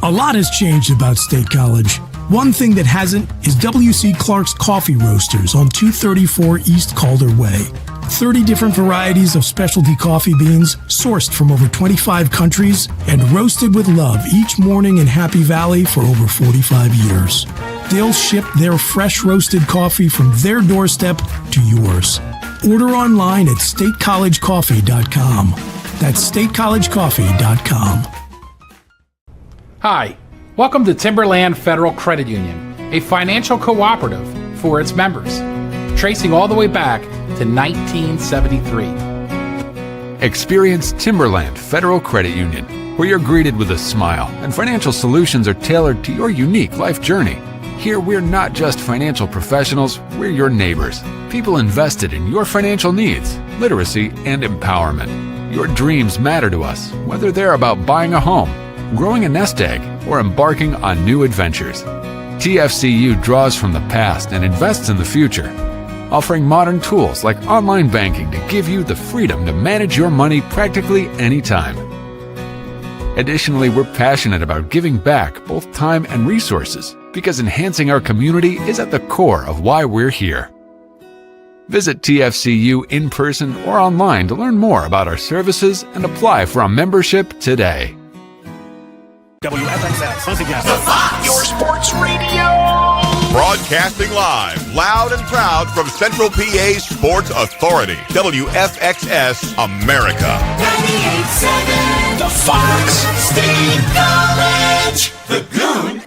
A lot has changed about State College. One thing that hasn't is W.C. Clark's Coffee Roasters on 234 East Calder Way. 30 different varieties of specialty coffee beans sourced from over 25 countries and roasted with love each morning in Happy Valley for over 45 years. They'll ship their fresh roasted coffee from their doorstep to yours. Order online at statecollegecoffee.com. That's statecollegecoffee.com. Hi, welcome to Timberland Federal Credit Union, a financial cooperative for its members, tracing all the way back to 1973. Experience Timberland Federal Credit Union, where you're greeted with a smile and financial solutions are tailored to your unique life journey. Here, we're not just financial professionals, we're your neighbors, people invested in your financial needs, literacy, and empowerment. Your dreams matter to us, whether they're about buying a home, growing a nest egg, or embarking on new adventures. TFCU draws from the past and invests in the future, offering modern tools like online banking to give you the freedom to manage your money practically anytime. Additionally, we're passionate about giving back both time and resources because enhancing our community is at the core of why we're here. Visit TFCU in person or online to learn more about our services and apply for a membership today. WFXS, your sports radio. Broadcasting live, loud and proud from Central PA's Sports Authority, WFXS America. 98.7, the Fox State College, the Goon